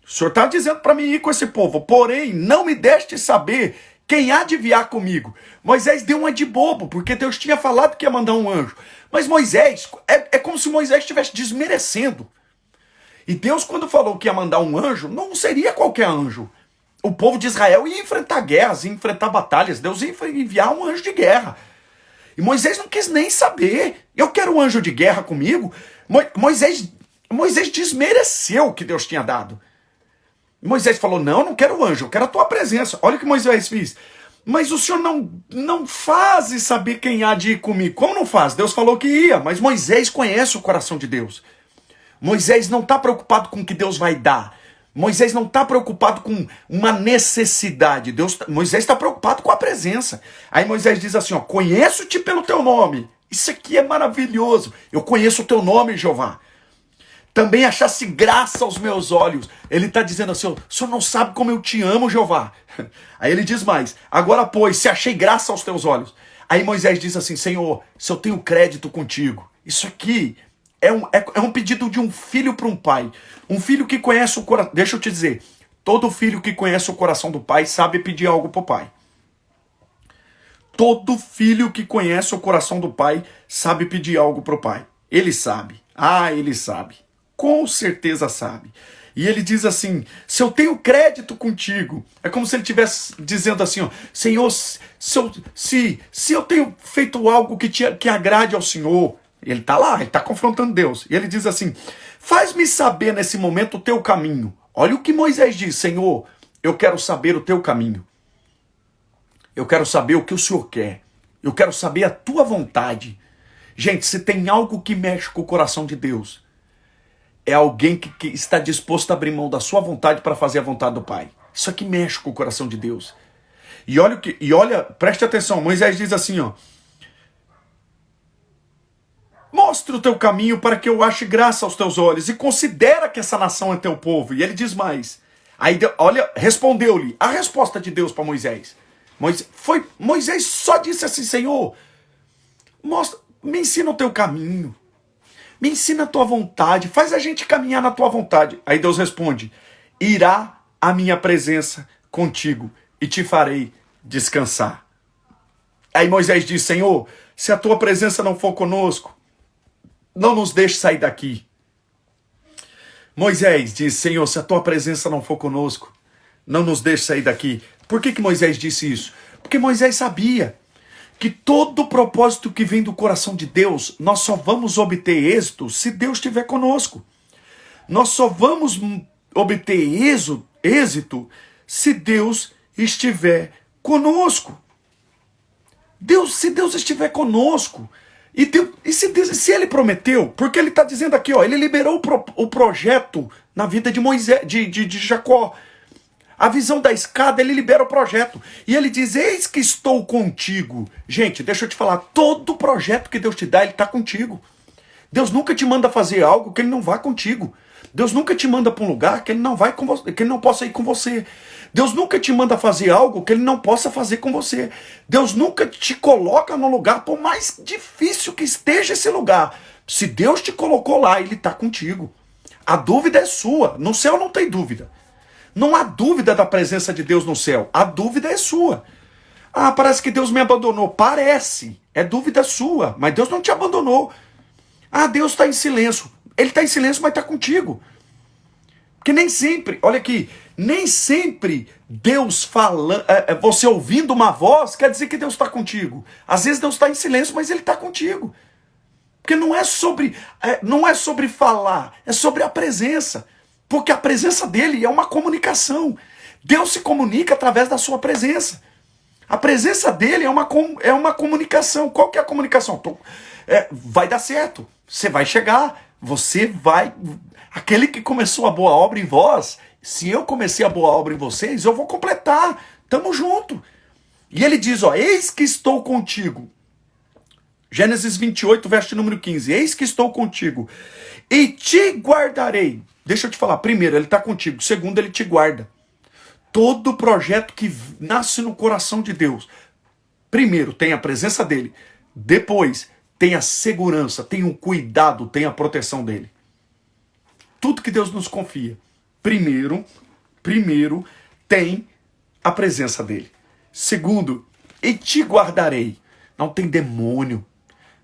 O Senhor está dizendo para mim ir com esse povo, porém não me deste saber quem há de enviar comigo. Moisés deu uma de bobo, porque Deus tinha falado que ia mandar um anjo. Mas Moisés, é como se Moisés estivesse desmerecendo. E Deus, quando falou que ia mandar um anjo, não seria qualquer anjo. O povo de Israel ia enfrentar guerras, ia enfrentar batalhas. Deus ia enviar um anjo de guerra. E Moisés não quis nem saber. Eu quero um anjo de guerra comigo. Moisés desmereceu o que Deus tinha dado. Moisés falou, não quero anjo, eu quero a tua presença. Olha o que Moisés fez. Mas o Senhor não faz saber quem há de ir comigo. Como não faz? Deus falou que ia, mas Moisés conhece o coração de Deus. Moisés não está preocupado com o que Deus vai dar. Moisés não está preocupado com uma necessidade. Moisés está preocupado com a presença. Aí Moisés diz assim, ó, conheço-te pelo teu nome. Isso aqui é maravilhoso. Eu conheço o teu nome, Jeová. Também achasse graça aos meus olhos. Ele está dizendo assim, ó, o senhor não sabe como eu te amo, Jeová. Aí ele diz mais, agora pois, se achei graça aos teus olhos. Aí Moisés diz assim, Senhor, se eu tenho crédito contigo. Isso aqui é um pedido de um filho para um pai. Um filho que conhece o coração. Deixa eu te dizer, todo filho que conhece o coração do pai sabe pedir algo para o pai. Todo filho que conhece o coração do pai sabe pedir algo para o pai. Ele sabe. Ah, ele sabe. Com certeza sabe. E ele diz assim, se eu tenho crédito contigo, é como se ele estivesse dizendo assim, ó, Senhor, se eu tenho feito algo que agrade ao Senhor, ele está lá, ele está confrontando Deus. E ele diz assim, faz-me saber nesse momento o teu caminho. Olha o que Moisés diz, Senhor, eu quero saber o teu caminho. Eu quero saber o que o Senhor quer. Eu quero saber a tua vontade. Gente, se tem algo que mexe com o coração de Deus, é alguém que está disposto a abrir mão da sua vontade para fazer a vontade do Pai. Isso aqui mexe com o coração de Deus. E olha, preste atenção, Moisés diz assim, ó, mostra o teu caminho para que eu ache graça aos teus olhos e considera que essa nação é teu povo. E ele diz mais. Aí, olha, respondeu-lhe a resposta de Deus para Moisés. Moisés só disse assim, Senhor, me ensina o teu caminho. Me ensina a tua vontade, faz a gente caminhar na tua vontade. Aí Deus responde, irá a minha presença contigo e te farei descansar. Aí Moisés diz, Senhor, se a tua presença não for conosco, não nos deixe sair daqui. Moisés diz, Senhor, se a tua presença não for conosco, não nos deixe sair daqui. Por que Moisés disse isso? Porque Moisés sabia que todo propósito que vem do coração de Deus, nós só vamos obter êxito se Deus estiver conosco. Nós só vamos obter êxito se Deus estiver conosco. Se Deus estiver conosco, se ele prometeu, porque ele está dizendo aqui, ó, ele liberou o projeto na vida de Moisés, de Jacó. A visão da escada, ele libera o projeto. E ele diz, eis que estou contigo. Gente, deixa eu te falar, todo projeto que Deus te dá, ele está contigo. Deus nunca te manda fazer algo que ele não vá contigo. Deus nunca te manda para um lugar que ele não vai com você, que ele não possa ir com você. Deus nunca te manda fazer algo que ele não possa fazer com você. Deus nunca te coloca no lugar, por mais difícil que esteja esse lugar. Se Deus te colocou lá, ele está contigo. A dúvida é sua. No céu não tem dúvida. Não há dúvida da presença de Deus no céu. A dúvida é sua. Ah, parece que Deus me abandonou. Parece. É dúvida sua. Mas Deus não te abandonou. Ah, Deus está em silêncio. Ele está em silêncio, mas está contigo. Porque nem sempre, olha aqui, nem sempre Deus falando, você ouvindo uma voz, quer dizer que Deus está contigo. Às vezes Deus está em silêncio, mas Ele está contigo. Porque não é sobre falar, é sobre a presença. Porque a presença dele é uma comunicação. Deus se comunica através da sua presença. A presença dele é uma comunicação. Qual que é a comunicação? Vai dar certo. Você vai chegar. Você vai... Aquele que começou a boa obra em vós, se eu comecei a boa obra em vocês, eu vou completar. Tamo junto. E ele diz, ó, eis que estou contigo. Gênesis 28, verso número 15. Eis que estou contigo e te guardarei. Deixa eu te falar, primeiro, ele está contigo. Segundo, ele te guarda. Todo projeto que nasce no coração de Deus, primeiro, tem a presença dele. Depois, tem a segurança, tem o cuidado, tem a proteção dele. Tudo que Deus nos confia, primeiro, tem a presença dele. Segundo, e te guardarei. Não tem demônio,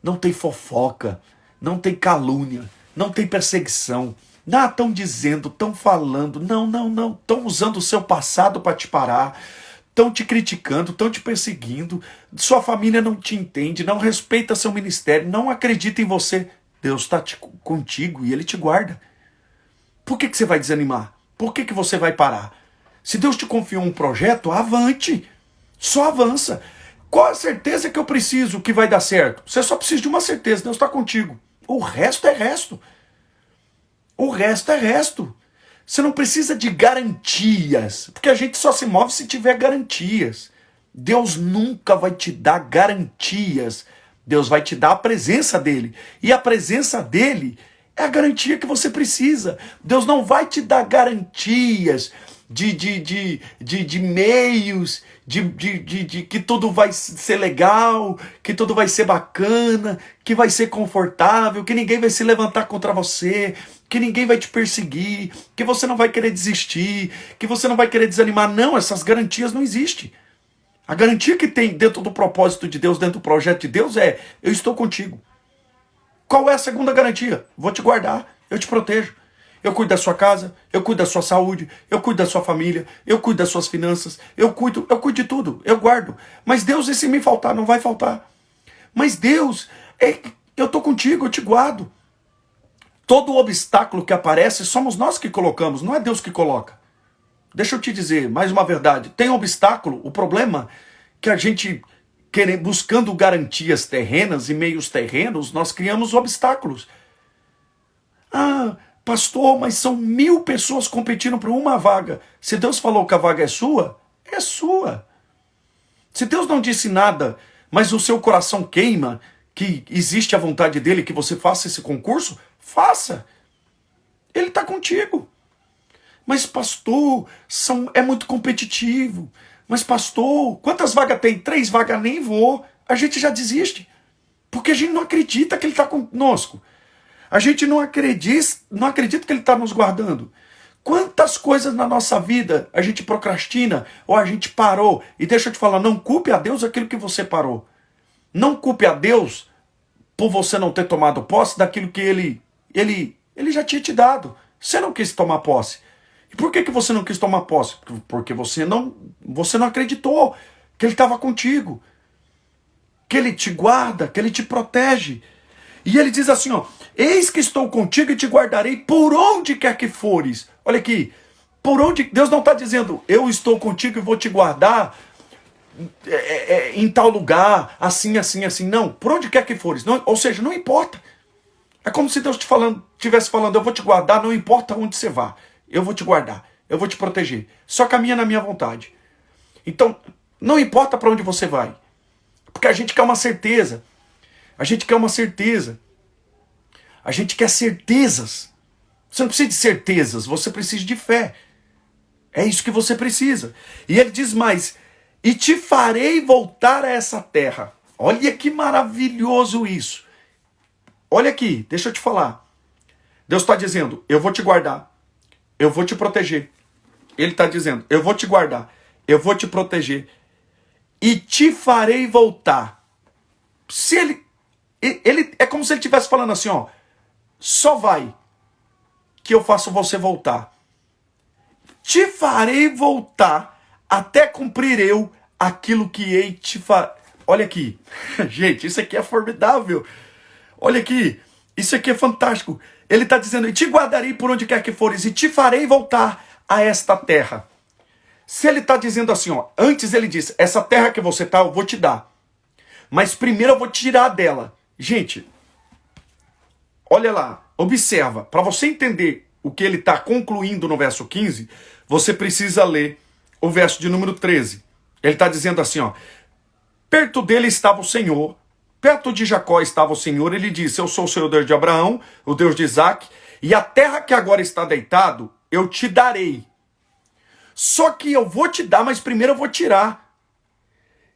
não tem fofoca, não tem calúnia, não tem perseguição. Não, estão dizendo, estão falando, não. Estão usando o seu passado para te parar. Estão te criticando, estão te perseguindo. Sua família não te entende, não respeita seu ministério, não acredita em você. Deus está contigo e Ele te guarda. Por que você vai desanimar? Por que você vai parar? Se Deus te confiou um projeto, avante. Só avança. Qual a certeza que eu preciso que vai dar certo? Você só precisa de uma certeza, Deus está contigo. O resto é resto. O resto é resto. Você não precisa de garantias, porque a gente só se move se tiver garantias. Deus nunca vai te dar garantias. Deus vai te dar a presença dele. E a presença dele é a garantia que você precisa. Deus não vai te dar garantias de meios, de que tudo vai ser legal, que tudo vai ser bacana, que vai ser confortável, que ninguém vai se levantar contra você, que ninguém vai te perseguir, que você não vai querer desistir, que você não vai querer desanimar. Não, essas garantias não existem. A garantia que tem dentro do propósito de Deus, dentro do projeto de Deus é: eu estou contigo. Qual é a segunda garantia? Vou te guardar, eu te protejo. Eu cuido da sua casa, eu cuido da sua saúde, eu cuido da sua família, eu cuido das suas finanças, eu cuido de tudo, eu guardo. Mas Deus, e se me faltar? Não vai faltar. Mas Deus, eu estou contigo, eu te guardo. Todo obstáculo que aparece, somos nós que colocamos, não é Deus que coloca. Deixa eu te dizer, mais uma verdade, tem obstáculo, o problema é que a gente, buscando garantias terrenas e meios terrenos, nós criamos obstáculos. Ah, pastor, mas são 1000 pessoas competindo por uma vaga. Se Deus falou que a vaga é sua, é sua. Se Deus não disse nada, mas o seu coração queima, que existe a vontade dele, que você faça esse concurso, faça. Ele está contigo. Mas pastor, é muito competitivo. Mas pastor, quantas vagas tem? 3 vagas, nem vou. A gente já desiste. Porque a gente não acredita que ele está conosco. A gente não acredita que ele está nos guardando. Quantas coisas na nossa vida a gente procrastina ou a gente parou? E deixa eu te falar, não culpe a Deus aquilo que você parou. Não culpe a Deus por você não ter tomado posse daquilo que ele já tinha te dado. Você não quis tomar posse. E por que você não quis tomar posse? Porque você não acreditou que ele estava contigo. Que ele te guarda, que ele te protege. E ele diz assim, ó: eis que estou contigo e te guardarei por onde quer que fores. Olha aqui, por onde... Deus não está dizendo, eu estou contigo e vou te guardar em tal lugar, assim, assim, assim. Não, por onde quer que fores. Não, ou seja, não importa. É como se Deus estivesse falando, eu vou te guardar, não importa onde você vá. Eu vou te guardar, eu vou te proteger. Só caminha na minha vontade. Então, não importa para onde você vai. Porque a gente quer uma certeza. A gente quer uma certeza. A gente quer certezas. Você não precisa de certezas, você precisa de fé. É isso que você precisa. E ele diz mais: e te farei voltar a essa terra. Olha que maravilhoso isso. Olha aqui, deixa eu te falar. Deus está dizendo, eu vou te guardar. Eu vou te proteger. Ele está dizendo, eu vou te guardar. Eu vou te proteger. E te farei voltar. Se ele é como se ele estivesse falando assim, ó: só vai que eu faço você voltar. Te farei voltar até cumprir eu aquilo que hei te farei. Olha aqui. Gente, isso aqui é formidável. Olha aqui. Isso aqui é fantástico. Ele está dizendo, e te guardarei por onde quer que fores, e te farei voltar a esta terra. Se ele está dizendo assim, ó, antes ele disse, essa terra que você está, eu vou te dar. Mas primeiro eu vou te tirar dela. Gente, olha lá, observa. Para você entender o que ele está concluindo no verso 15, você precisa ler o verso de número 13. Ele está dizendo assim, ó: perto dele estava o Senhor, perto de Jacó estava o Senhor. Ele disse, eu sou o Senhor Deus de Abraão, o Deus de Isaac, e a terra que agora está deitado, eu te darei. Só que eu vou te dar, mas primeiro eu vou tirar.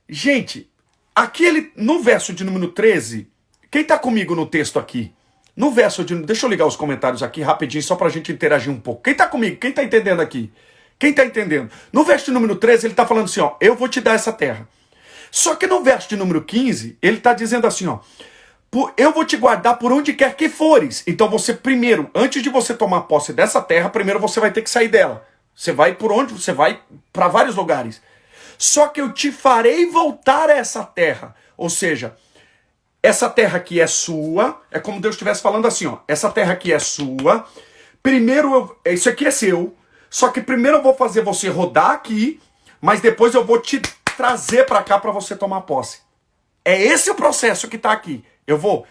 Gente, aqui ele, no verso de número 13, quem está comigo no texto aqui? No verso de... Deixa eu ligar os comentários aqui rapidinho, só para a gente interagir um pouco. Quem está comigo? Quem está entendendo aqui? Quem está entendendo? No verso de número 13, ele está falando assim, ó: eu vou te dar essa terra. Só que no verso de número 15, ele está dizendo assim, ó: eu vou te guardar por onde quer que fores. Então você primeiro, antes de você tomar posse dessa terra, primeiro você vai ter que sair dela. Você vai por onde? Você vai para vários lugares. Só que eu te farei voltar a essa terra. Ou seja, essa terra aqui é sua. É como Deus estivesse falando assim, ó: essa terra aqui é sua. Primeiro, isso aqui é seu. Só que primeiro eu vou fazer você rodar aqui, mas depois eu vou te trazer para cá para você tomar posse. É esse o processo que está aqui. Eu vou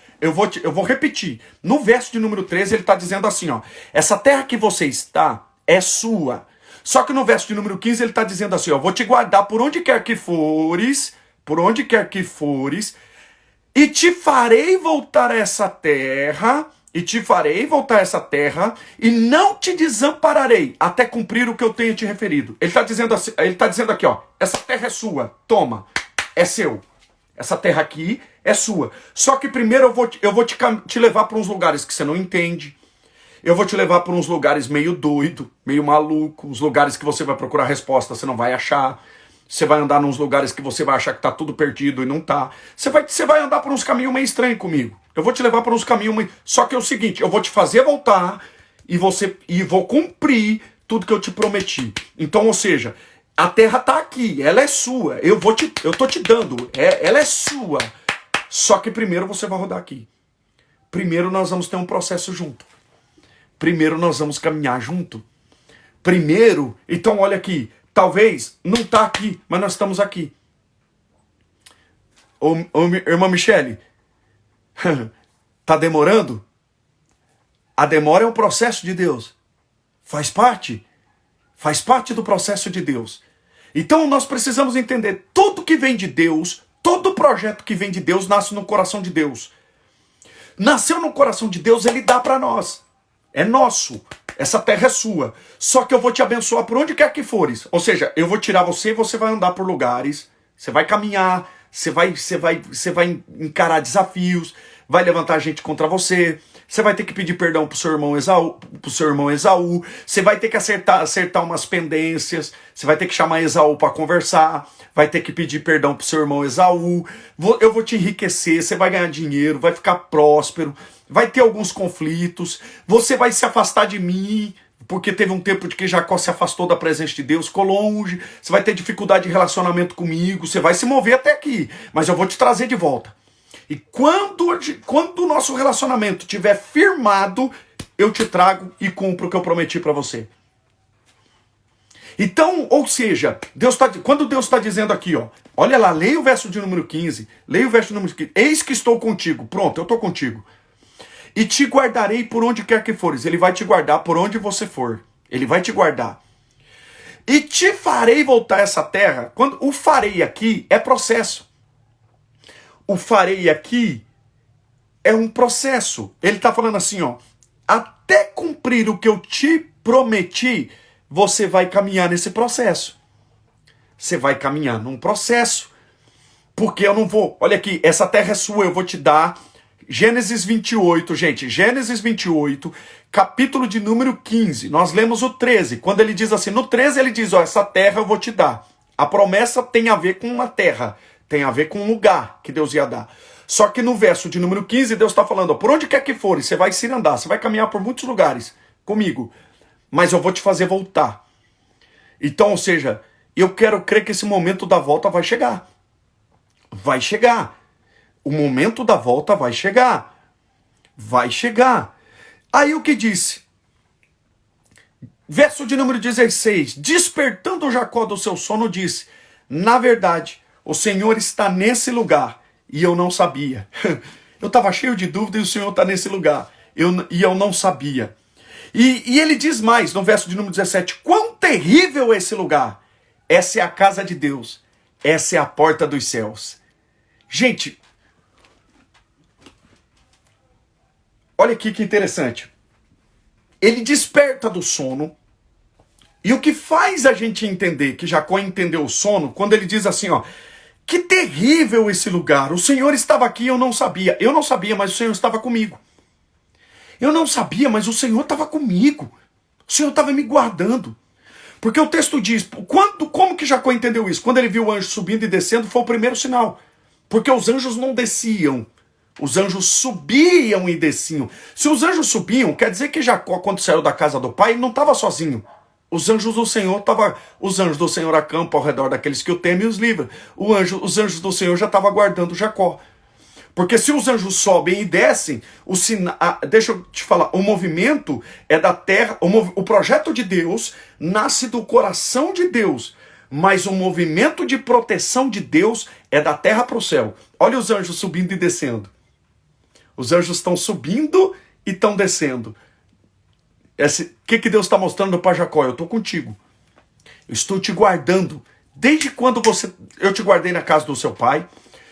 repetir. No verso de número 13, ele está dizendo assim, ó: essa terra que você está, é sua. Só que no verso de número 15 ele está dizendo assim, ó, vou te guardar por onde quer que fores, e te farei voltar a essa terra, e não te desampararei até cumprir o que eu tenho te referido. Ele está dizendo assim, ele está dizendo aqui, ó, essa terra é sua, toma, é seu. Essa terra aqui é sua. Só que primeiro eu vou te levar para uns lugares que você não entende. Eu vou te levar para uns lugares meio doido, meio maluco, uns lugares que você vai procurar resposta, você não vai achar. Você vai andar nos lugares que você vai achar que tá tudo perdido e não tá. Você vai andar por uns caminhos meio estranhos comigo. Eu vou te levar por uns caminhos meio... Só que é o seguinte, eu vou te fazer voltar e vou cumprir tudo que eu te prometi. Então, ou seja, a terra tá aqui, ela é sua. Eu tô te dando, ela é sua. Só que primeiro você vai rodar aqui. Primeiro nós vamos ter um processo junto. Primeiro nós vamos caminhar junto. Primeiro, então olha aqui, talvez não tá aqui, mas nós estamos aqui. Ô irmã Michele, tá demorando? A demora é um processo de Deus. Faz parte do processo de Deus. Então nós precisamos entender, tudo que vem de Deus, todo projeto que vem de Deus nasce no coração de Deus. Nasceu no coração de Deus, ele dá para nós. É nosso. Essa terra é sua. Só que eu vou te abençoar por onde quer que fores. Ou seja, eu vou tirar você e você vai andar por lugares. Você vai caminhar. Você vai encarar desafios. Vai levantar gente contra você. Você vai ter que pedir perdão pro seu irmão Esaú. Você vai ter que acertar umas pendências. Você vai ter que chamar Esaú para conversar. Vai ter que pedir perdão pro seu irmão Esaú. Eu vou te enriquecer. Você vai ganhar dinheiro. Vai ficar próspero. Vai ter alguns conflitos, você vai se afastar de mim, porque teve um tempo de que Jacó se afastou da presença de Deus, ficou longe, você vai ter dificuldade de relacionamento comigo, você vai se mover até aqui, mas eu vou te trazer de volta. E quando o nosso relacionamento estiver firmado, eu te trago e cumpro o que eu prometi para você. Então, ou seja, quando Deus está dizendo aqui, ó, olha lá, leia o verso de número 15, eis que estou contigo, pronto, eu estou contigo. E te guardarei por onde quer que fores. Ele vai te guardar por onde você for. Ele vai te guardar. E te farei voltar a essa terra. Quando o farei aqui é processo. O farei aqui é um processo. Ele está falando assim, ó. Até cumprir o que eu te prometi, você vai caminhar nesse processo. Você vai caminhar num processo. Porque eu não vou... Olha aqui, essa terra é sua, eu vou te dar... Gênesis 28, gente, Gênesis 28, capítulo de número 15, nós lemos o 13, quando ele diz assim, no 13 ele diz, ó, essa terra eu vou te dar. A promessa tem a ver com uma terra, tem a ver com um lugar que Deus ia dar. Só que no verso de número 15, Deus está falando, ó, por onde quer que for, você vai se andar, você vai caminhar por muitos lugares comigo, mas eu vou te fazer voltar. Então, ou seja, eu quero crer que esse momento da volta vai chegar. Vai chegar. O momento da volta vai chegar. Vai chegar. Aí o que disse? Verso de número 16. Despertando Jacó do seu sono, disse: na verdade, o Senhor está nesse lugar. E eu não sabia. Eu estava cheio de dúvida e o Senhor está nesse lugar. E eu não sabia. E ele diz mais, no verso de número 17. Quão terrível é esse lugar. Essa é a casa de Deus. Essa é a porta dos céus. Gente... Olha aqui que interessante. Ele desperta do sono. E o que faz a gente entender que Jacó entendeu o sono, quando ele diz assim, ó, que terrível esse lugar. O Senhor estava aqui e eu não sabia. Eu não sabia, mas o Senhor estava comigo. Eu não sabia, mas o Senhor estava comigo. O Senhor estava me guardando. Porque o texto diz, como que Jacó entendeu isso? Quando ele viu o anjo subindo e descendo, foi o primeiro sinal. Porque os anjos não desciam. Os anjos subiam e desciam. Se os anjos subiam, quer dizer que Jacó, quando saiu da casa do pai, não estava sozinho. Os anjos do Senhor acampam ao redor daqueles que o temem e os livram. Os anjos do Senhor já estavam guardando Jacó. Porque se os anjos sobem e descem, deixa eu te falar, o movimento é da terra, o projeto de Deus nasce do coração de Deus. Mas o movimento de proteção de Deus é da terra para o céu. Olha os anjos subindo e descendo. Os anjos estão subindo e estão descendo. que Deus está mostrando para Jacó? Eu estou contigo. Eu estou te guardando. Desde quando eu te guardei na casa do seu pai,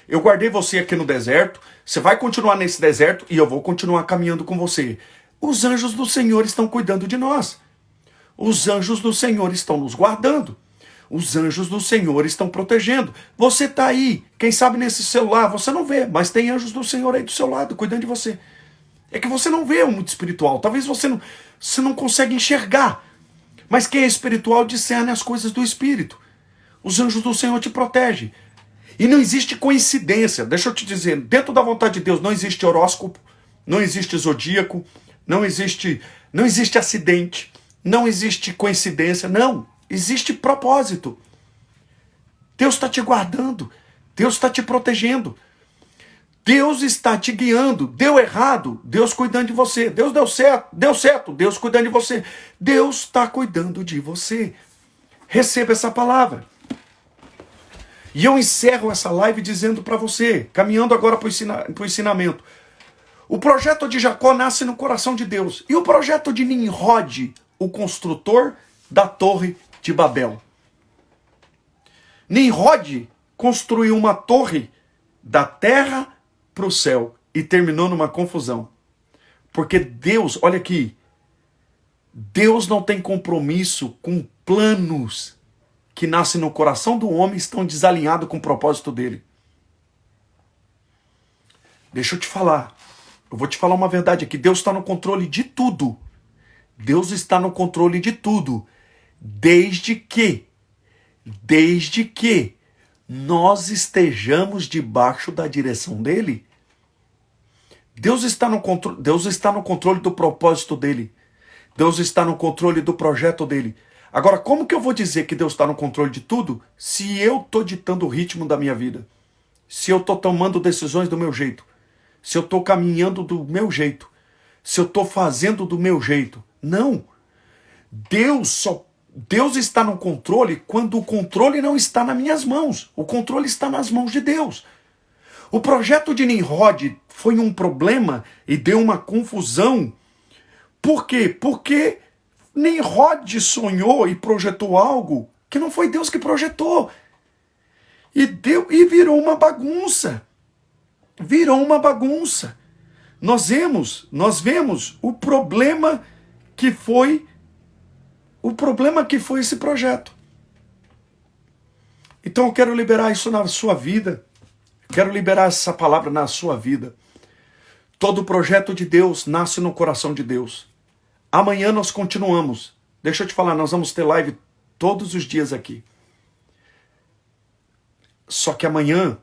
eu guardei você aqui no deserto, você vai continuar nesse deserto e eu vou continuar caminhando com você. Os anjos do Senhor estão cuidando de nós. Os anjos do Senhor estão nos guardando. Os anjos do Senhor estão protegendo. Você está aí, quem sabe nesse celular, você não vê, mas tem anjos do Senhor aí do seu lado, cuidando de você. É que você não vê o mundo espiritual, talvez você não consegue enxergar. Mas quem é espiritual discerne as coisas do Espírito. Os anjos do Senhor te protegem. E não existe coincidência, deixa eu te dizer, dentro da vontade de Deus não existe horóscopo, não existe zodíaco, não existe acidente, não existe coincidência, não. Existe propósito. Deus está te guardando. Deus está te protegendo. Deus está te guiando. Deu errado, Deus cuidando de você. Deus deu certo, Deus cuidando de você. Deus está cuidando de você. Receba essa palavra. E eu encerro essa live dizendo para você, caminhando agora para o ensinamento. O projeto de Jacó nasce no coração de Deus. E o projeto de Nimrod, o construtor da torre de Babel. Nimrod construiu uma torre da terra para o céu e terminou numa confusão. Porque Deus, olha aqui, Deus não tem compromisso com planos que nascem no coração do homem e estão desalinhados com o propósito dele. Deixa eu te falar. Eu vou te falar uma verdade aqui. Deus está no controle de tudo. Deus está no controle de tudo. Desde que nós estejamos debaixo da direção dele. Deus está no controle do propósito dele. Deus está no controle do projeto dele. Agora, como que eu vou dizer que Deus está no controle de tudo se eu estou ditando o ritmo da minha vida? Se eu estou tomando decisões do meu jeito? Se eu estou caminhando do meu jeito? Se eu estou fazendo do meu jeito? Não. Deus está no controle quando o controle não está nas minhas mãos. O controle está nas mãos de Deus. O projeto de Nimrod foi um problema e deu uma confusão. Por quê? Porque Nimrod sonhou e projetou algo que não foi Deus que projetou. E virou uma bagunça. Virou uma bagunça. Nós vemos o problema que foi esse projeto. Então eu quero liberar isso na sua vida. Quero liberar essa palavra na sua vida. Todo projeto de Deus nasce no coração de Deus. Amanhã nós continuamos. Deixa eu te falar, nós vamos ter live todos os dias aqui. Só que amanhã,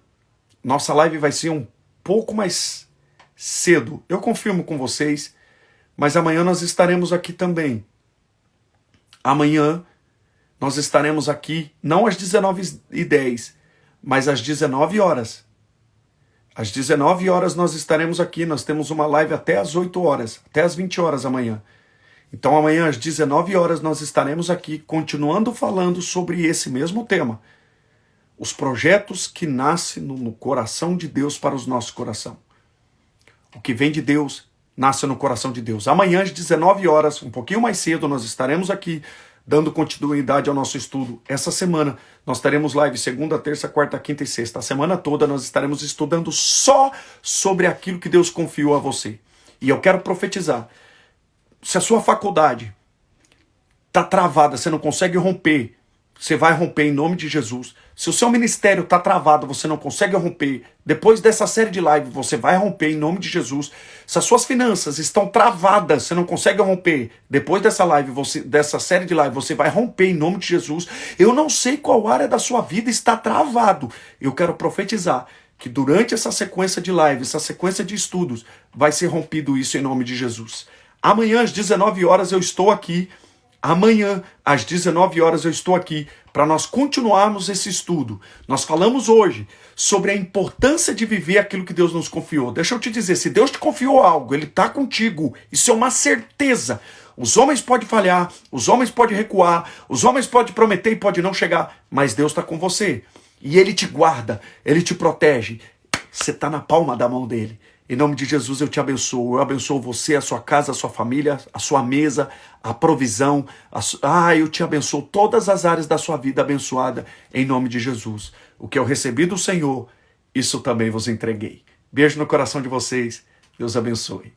nossa live vai ser um pouco mais cedo. Eu confirmo com vocês, mas amanhã nós estaremos aqui também. Amanhã nós estaremos aqui, não às 19h10, mas às 19 horas. Às 19 horas nós estaremos aqui, nós temos uma live até às 8 horas, até às 20 horas amanhã. Então amanhã às 19 horas nós estaremos aqui continuando falando sobre esse mesmo tema. Os projetos que nascem no coração de Deus para os nossos corações. O que vem de Deus nasce no coração de Deus. Amanhã às 19 horas, um pouquinho mais cedo, nós estaremos aqui dando continuidade ao nosso estudo. Essa semana nós teremos live segunda, terça, quarta, quinta e sexta. A semana toda nós estaremos estudando só sobre aquilo que Deus confiou a você. E eu quero profetizar. Se a sua faculdade está travada, você não consegue romper, você vai romper em nome de Jesus. Se o seu ministério está travado, você não consegue romper, depois dessa série de live, você vai romper em nome de Jesus. Se as suas finanças estão travadas, você não consegue romper, depois dessa live, dessa série de live, você vai romper em nome de Jesus. Eu não sei qual área da sua vida está travado. Eu quero profetizar que durante essa sequência de live, essa sequência de estudos, vai ser rompido isso em nome de Jesus. Amanhã às 19 horas eu estou aqui. Amanhã, às 19 horas, eu estou aqui para nós continuarmos esse estudo. Nós falamos hoje sobre a importância de viver aquilo que Deus nos confiou. Deixa eu te dizer, se Deus te confiou algo, Ele está contigo. Isso é uma certeza. Os homens podem falhar, os homens podem recuar, os homens podem prometer e podem não chegar, mas Deus está com você. E Ele te guarda, Ele te protege. Você está na palma da mão dEle. Em nome de Jesus eu te abençoo. Eu abençoo você, a sua casa, a sua família, a sua mesa, a provisão. Eu te abençoo todas as áreas da sua vida abençoada em nome de Jesus. O que eu recebi do Senhor, isso também vos entreguei. Beijo no coração de vocês. Deus abençoe.